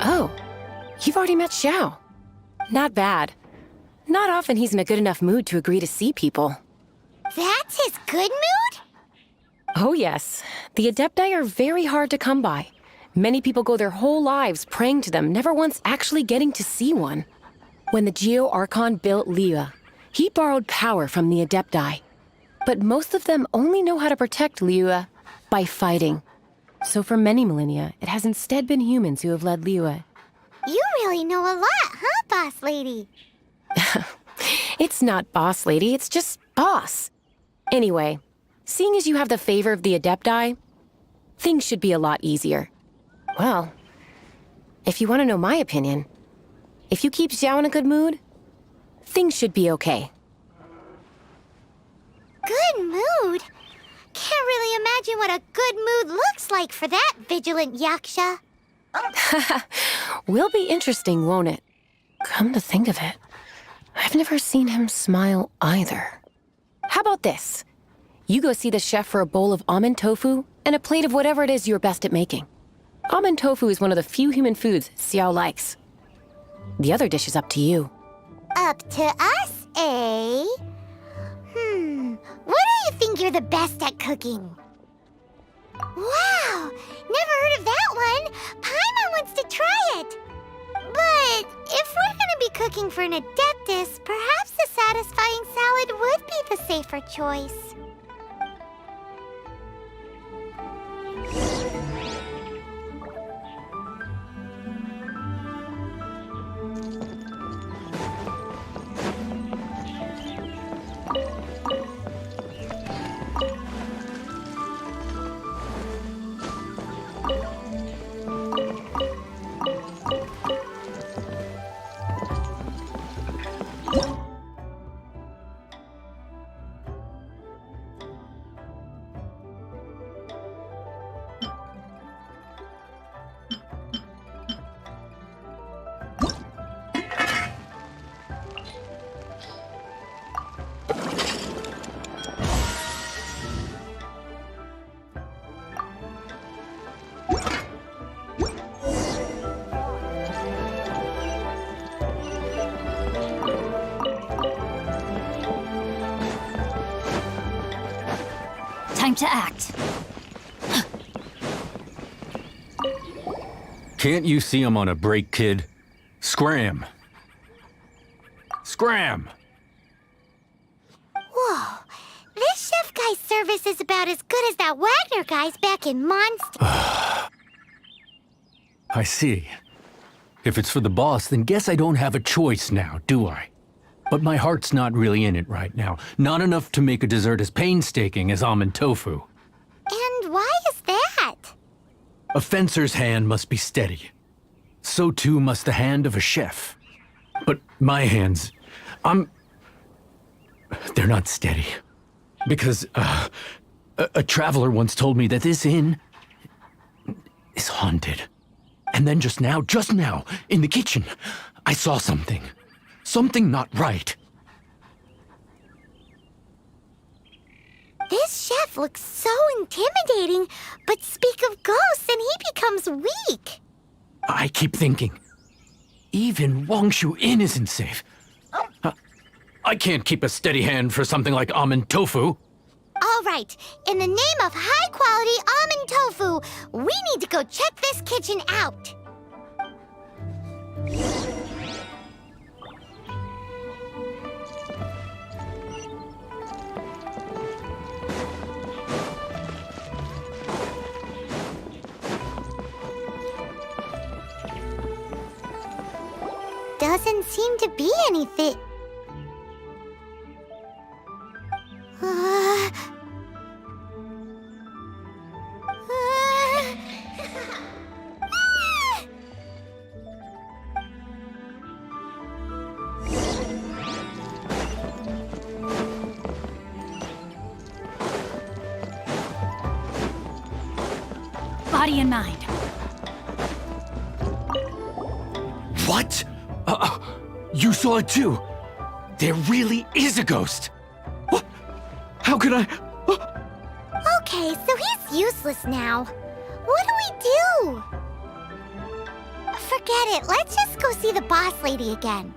Oh, you've already met Xiao. Not bad. Not often he's in a good enough mood to agree to see people. That's his good mood? Oh yes, the Adepti are very hard to come by. Many people go their whole lives praying to them, never once actually getting to see one. When the Geo Archon built Liyue, he borrowed power from the Adepti. But most of them only know how to protect Liyue by fighting. So for many millennia, it has instead been humans who have led Liyue. You really know a lot, huh, boss lady? It's not boss lady, it's just boss. Anyway, seeing as you have the favor of the Adepti, things should be a lot easier. Well, if you want to know my opinion, if you keep Xiao in a good mood, things should be okay. Good mood? Can't really imagine what a good mood looks like for that vigilant yaksha. Will be interesting, won't it? Come to think of it, I've never seen him smile either. How about this? You go see the chef for a bowl of almond tofu and a plate of whatever it is you're best at making. Almond tofu is one of the few human foods Xiao likes. The other dish is up to you. Up to us, eh? What do you think you're the best at cooking? Wow! Never heard of that one! Paimon wants to try it! But if we're gonna be cooking for an Adeptus, perhaps a satisfying salad would be the safer choice. Time to act. Can't you see I'm on a break, kid? Scram! Scram! Whoa, this chef guy's service is about as good as that Wagner guy's back in Monst. I see. If it's for the boss, then guess I don't have a choice now, do I? But my heart's not really in it right now. Not enough to make a dessert as painstaking as almond tofu. And why is that? A fencer's hand must be steady. So too must the hand of a chef. But my hands, they're not steady. Because, a traveler once told me that this inn is haunted. And then just now, in the kitchen, I saw something. Something not right. This chef looks so intimidating, but speak of ghosts and he becomes weak. I keep thinking, even Wangshu Inn isn't safe. I can't keep a steady hand for something like almond tofu. All right, in the name of high-quality almond tofu, we need to go check this kitchen out. Doesn't seem to be anything. Body and mind. What? You saw it too? There really is a ghost. What? How could I? Okay, so he's useless now. What do we do? Forget it. Let's just go see the boss lady again.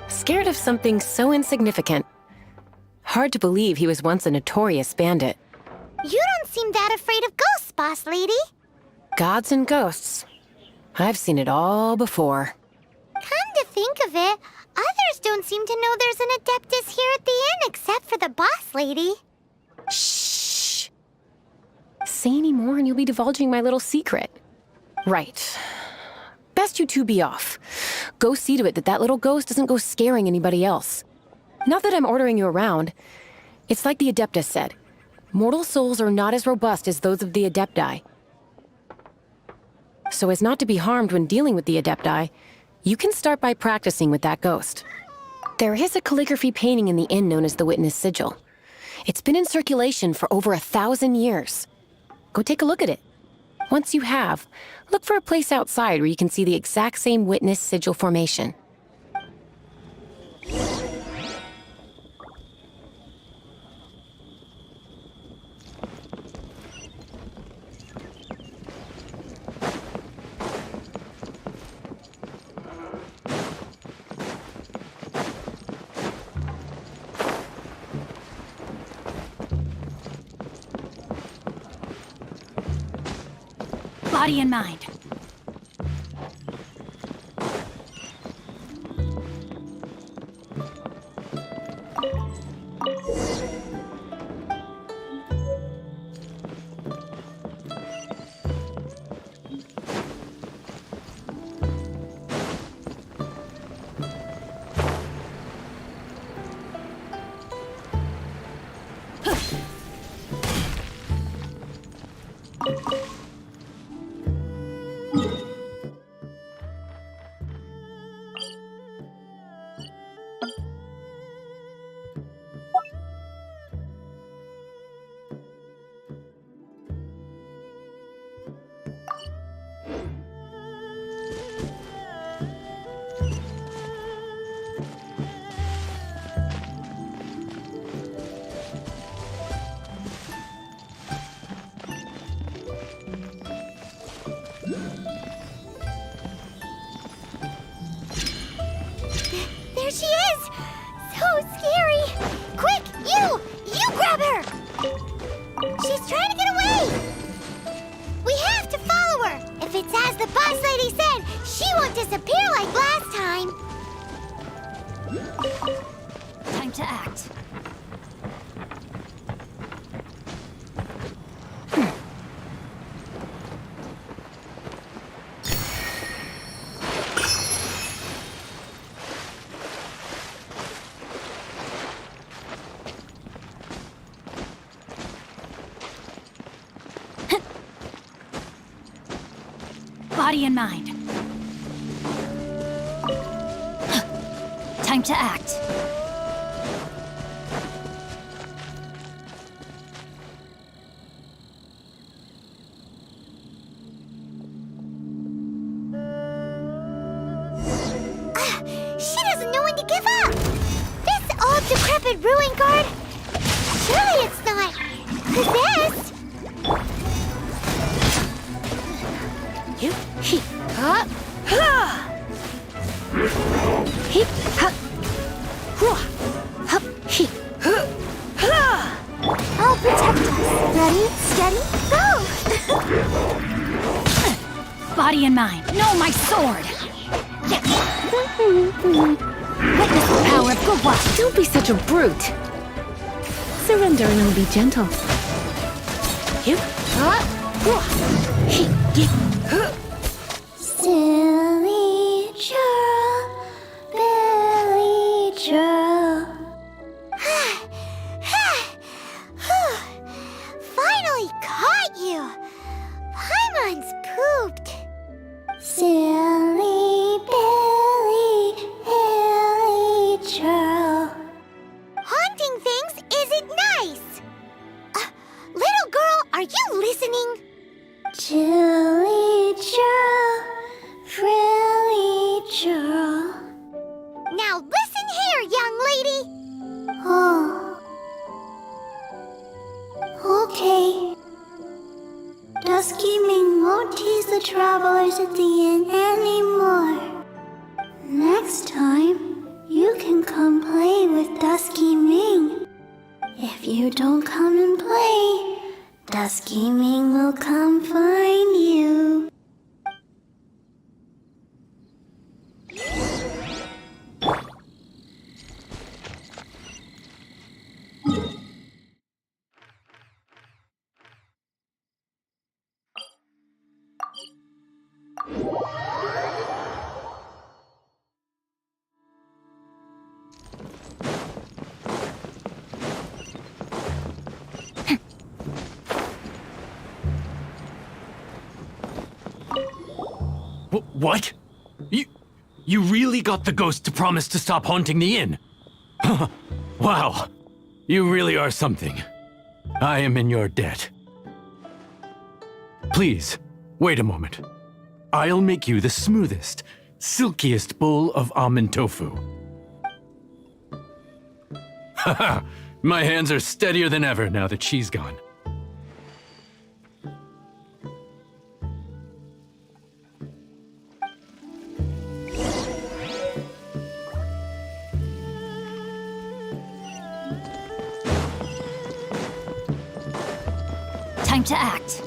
Scared of something so insignificant. Hard to believe he was once a notorious bandit. You don't seem that afraid of ghosts, boss lady. Gods and ghosts. I've seen it all before. Come to think of it, others don't seem to know there's an Adeptus here at the inn except for the boss lady. Shh. Say any more and you'll be divulging my little secret. Right. Best you two be off. Go see to it that that little ghost doesn't go scaring anybody else. Not that I'm ordering you around. It's like the Adeptus said. Mortal souls are not as robust as those of the Adepti. So as not to be harmed when dealing with the Adepti, you can start by practicing with that ghost. There is a calligraphy painting in the inn known as the Witness Sigil. It's been in circulation for over 1,000 years. Go take a look at it. Once you have, look for a place outside where you can see the exact same Witness Sigil formation. Body and mind. There she is! So scary! Quick, you! You grab her! She's trying to get away! We have to follow her! If it's as the boss lady said, she won't disappear like last time! Time to act. Body and mind. Time to act. She doesn't know when to give up! This old decrepit ruin guard? Surely it's not possessed! You, he, ha, he, ha, hua, ha, he, ha. I'll protect us. Ready, steady, go! Body and mind. No, my sword! Witness the power of Gugwa. Don't be such a brute. Surrender and I'll be gentle. You, ha, hua, he, ye, ha. Silly churl, Billy churl. Finally caught you! Paimon's pooped. Silly Billy, Hilly churl. Haunting things isn't nice. Little girl, are you listening? Chilly churl, frilly churl. Now listen here, young lady. Oh. Okay. Dusky Ming won't tease the travelers at the inn anymore. Next time, you can come play with Dusky Ming. If you don't come and play, Dusky Ming will come find you. What? You really got the ghost to promise to stop haunting the inn? Wow. You really are something. I am in your debt. Please, wait a moment. I'll make you the smoothest, silkiest bowl of almond tofu. Haha, my hands are steadier than ever now that she's gone. Time to act.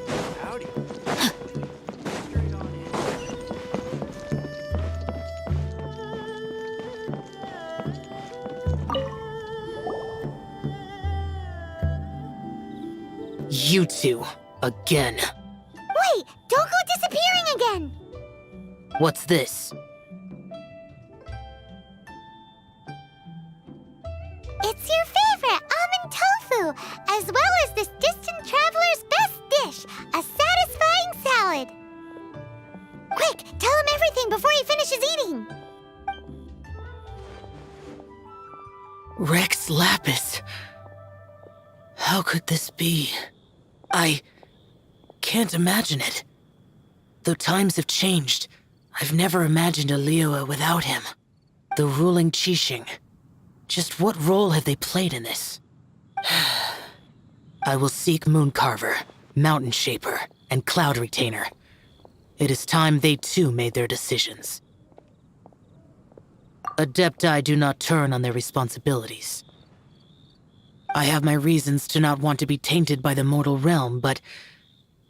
You two, again. Wait, don't go disappearing again! What's this? It's your favorite almond tofu, as well as this distant traveler's best dish, a satisfying salad. Quick, tell him everything before he finishes eating. Rex Lapis. How could this be? I can't imagine it. Though times have changed, I've never imagined a Liyue without him. The ruling Qixing. Just what role have they played in this? I will seek Mooncarver, Mountain Shaper, and Cloud Retainer. It is time they too made their decisions. Adepti do not turn on their responsibilities. I have my reasons to not want to be tainted by the mortal realm, but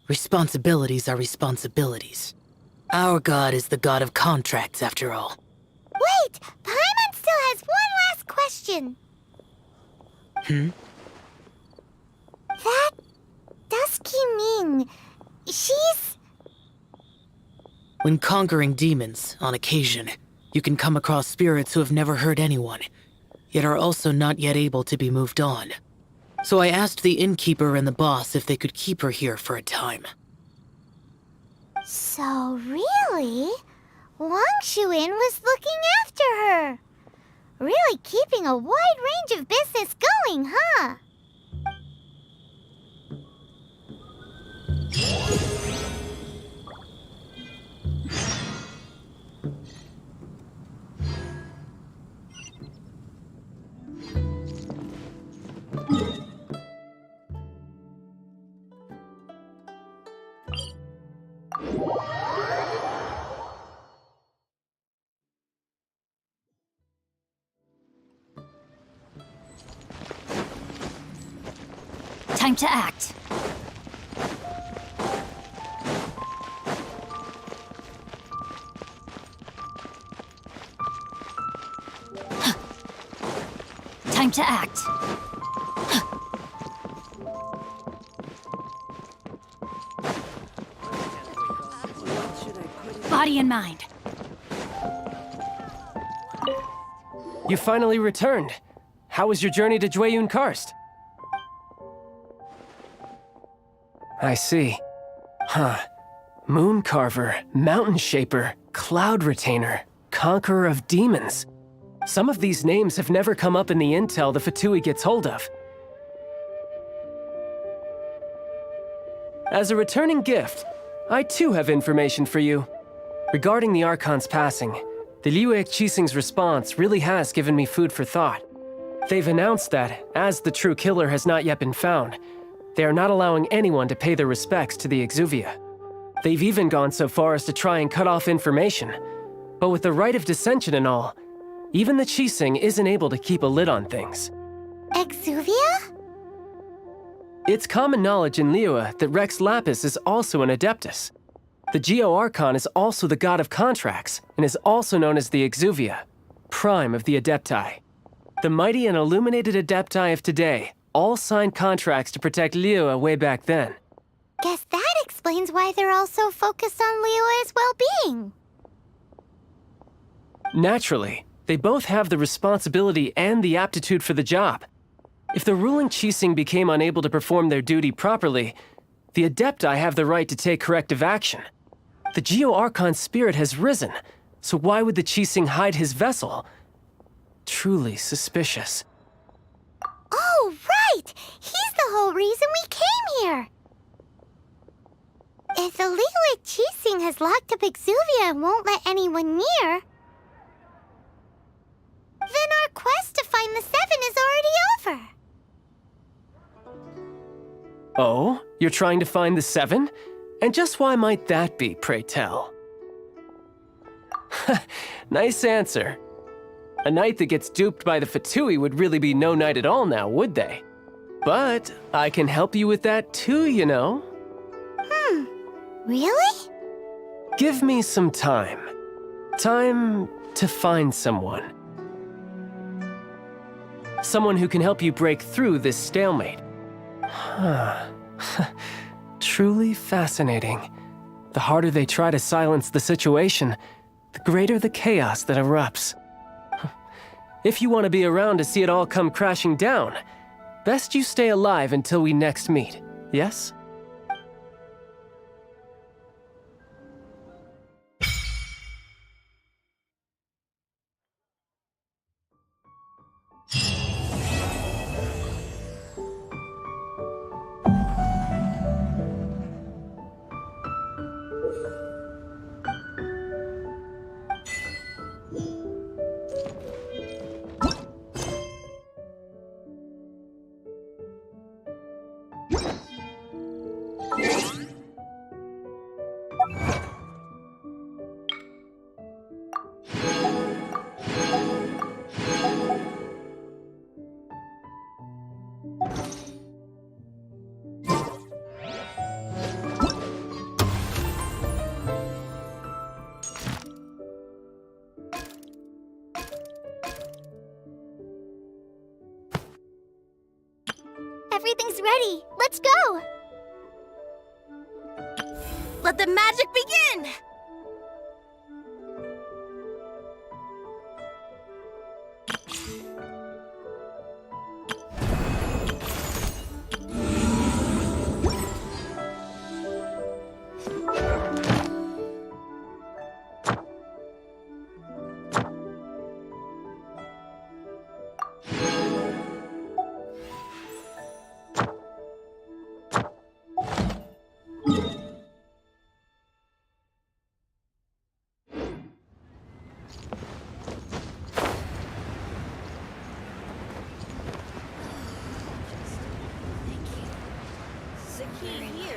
responsibilities are responsibilities. Our god is the god of contracts, after all. Wait! Paimon still has one last question. That Dusky Ming, she's... When conquering demons, on occasion, you can come across spirits who have never hurt anyone, yet are also not yet able to be moved on. So I asked the innkeeper and the boss if they could keep her here for a time. So really, Wang Shuin was looking after her. Really keeping a wide range of business going, huh? Time to act. Time to act. Body and mind. You finally returned. How was your journey to Jueyun Karst? I see. Huh. Moon Carver, Mountain Shaper, Cloud Retainer, Conqueror of Demons. Some of these names have never come up in the intel the Fatui gets hold of. As a returning gift, I too have information for you. Regarding the Archon's passing, the Liyue Qixing's response really has given me food for thought. They've announced that, as the true killer has not yet been found, they are not allowing anyone to pay their respects to the Exuvia. They've even gone so far as to try and cut off information. But with the right of dissension and all, even the Qixing isn't able to keep a lid on things. Exuvia? It's common knowledge in Liyue that Rex Lapis is also an Adeptus. The Geo Archon is also the god of contracts, and is also known as the Exuvia, prime of the Adepti. The mighty and illuminated Adepti of today all signed contracts to protect Liyue way back then. Guess that explains why they're all so focused on Liyue's well-being. Naturally, they both have the responsibility and the aptitude for the job. If the ruling Qixing became unable to perform their duty properly, the Adepti have the right to take corrective action. The Geo Archon's spirit has risen, so why would the Qixing hide his vessel? Truly suspicious. Oh, right! He's the whole reason we came here! If the Liyue Qixing has locked up Exuvia and won't let anyone near, then our quest to find the Seven is already over. Oh? You're trying to find the Seven? And just why might that be, pray tell? Nice answer. A knight that gets duped by the Fatui would really be no knight at all now, would they? But I can help you with that too, you know. Really? Give me some time. Time to find someone. Someone who can help you break through this stalemate. Truly fascinating. The harder they try to silence the situation, the greater the chaos that erupts. If you want to be around to see it all come crashing down, best you stay alive until we next meet, yes? Everything's ready. Let's go! Let the magic begin!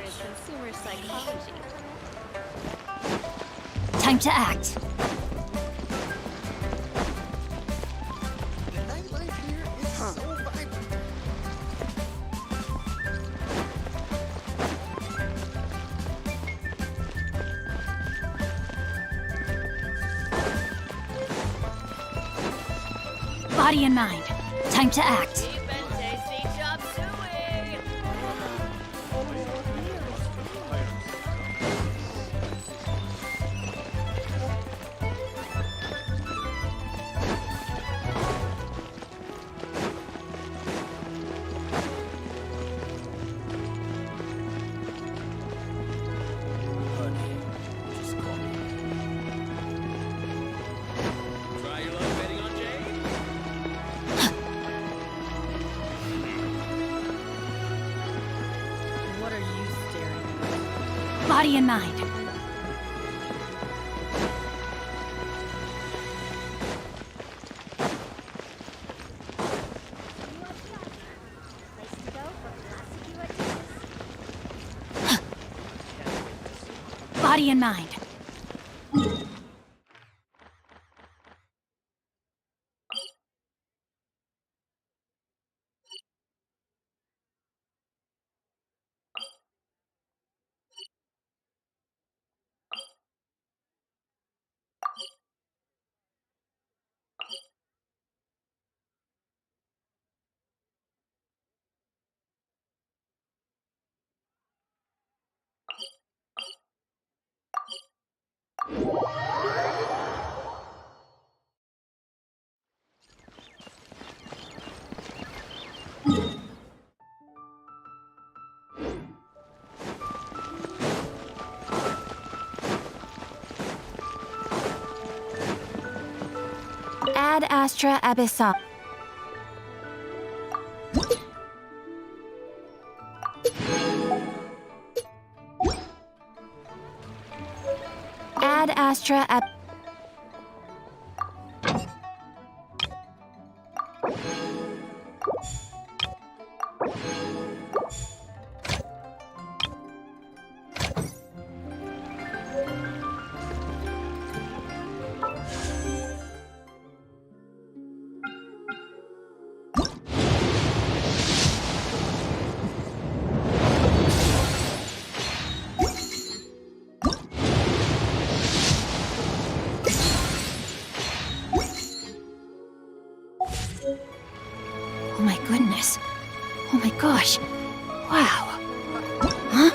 in consumer psychology. Time to act. Body and mind. Time to act. Body and mind. Body and mind. Ad Astra Abyssal. Ad Astra Ab... Oh my goodness. Oh my gosh. Wow. Huh?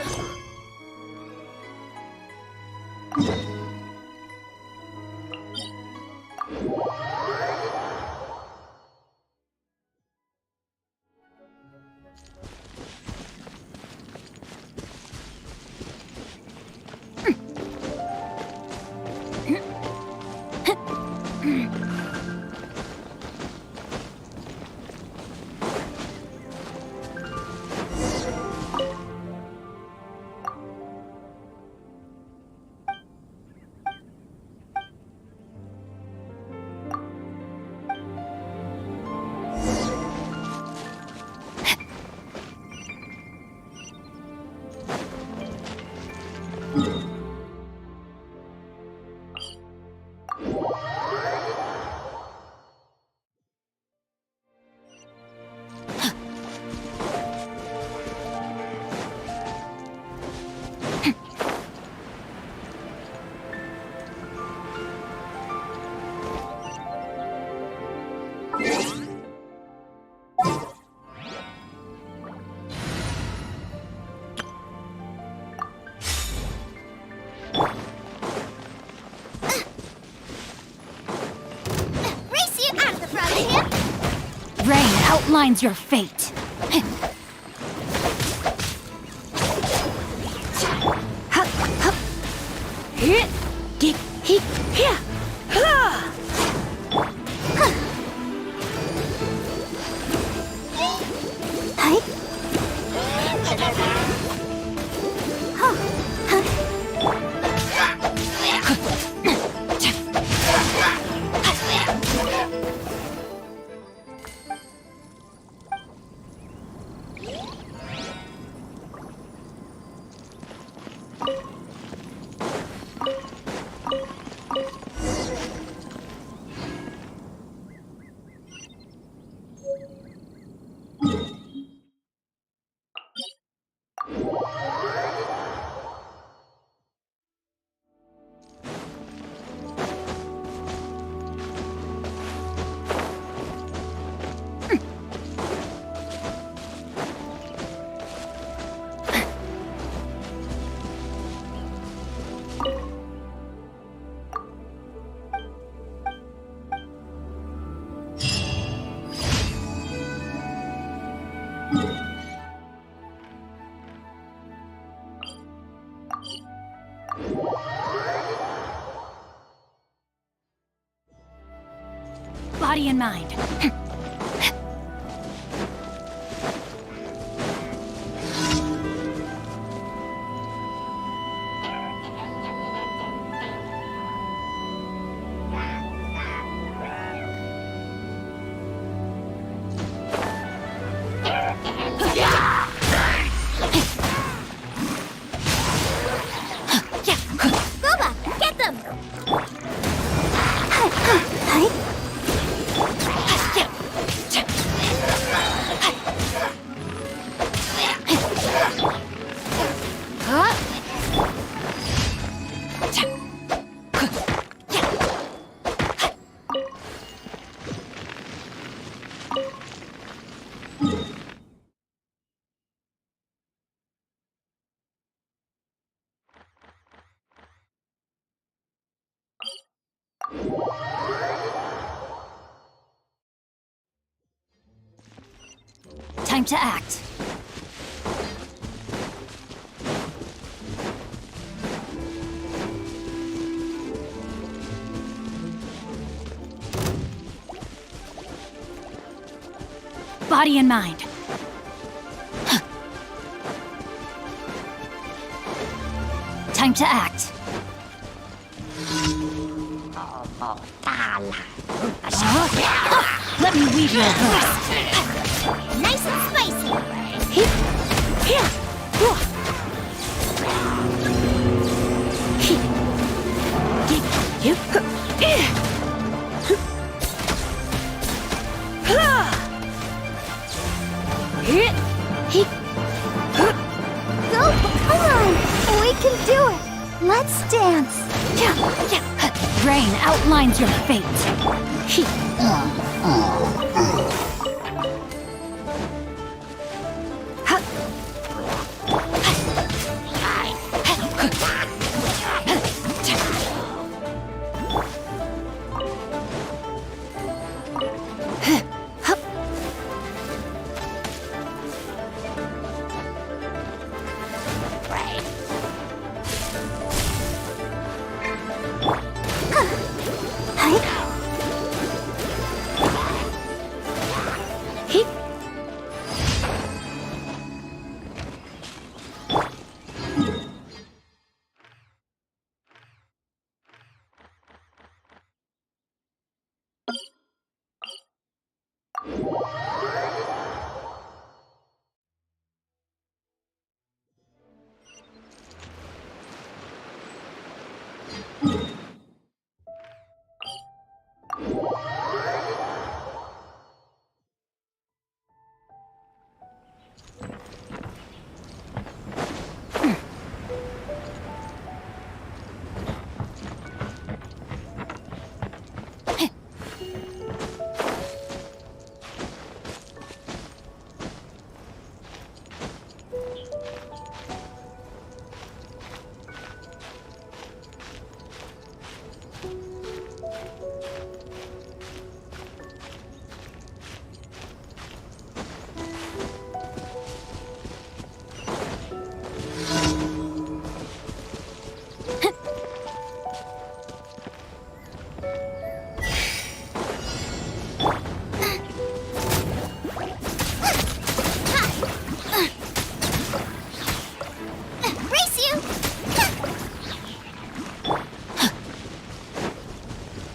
Race you out of the front here! Rain outlines your fate. Body and mind. Boba, get them! Time to act. Body and mind. Time to act. Let me weave your verse. Nice and spicy! Go, come on! We can do it! Let's dance! Rain outlines your fate.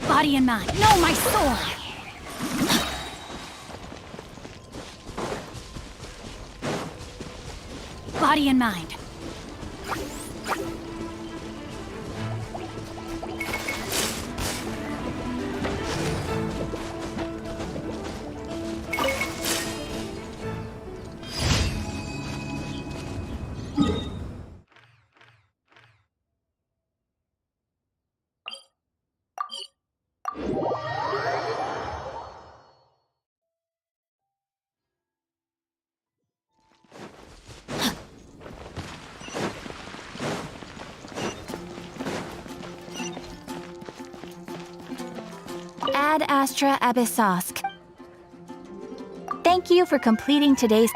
Body and mind. No, my sword! Body and mind. Ad Astra Abyssosk. Thank you for completing today's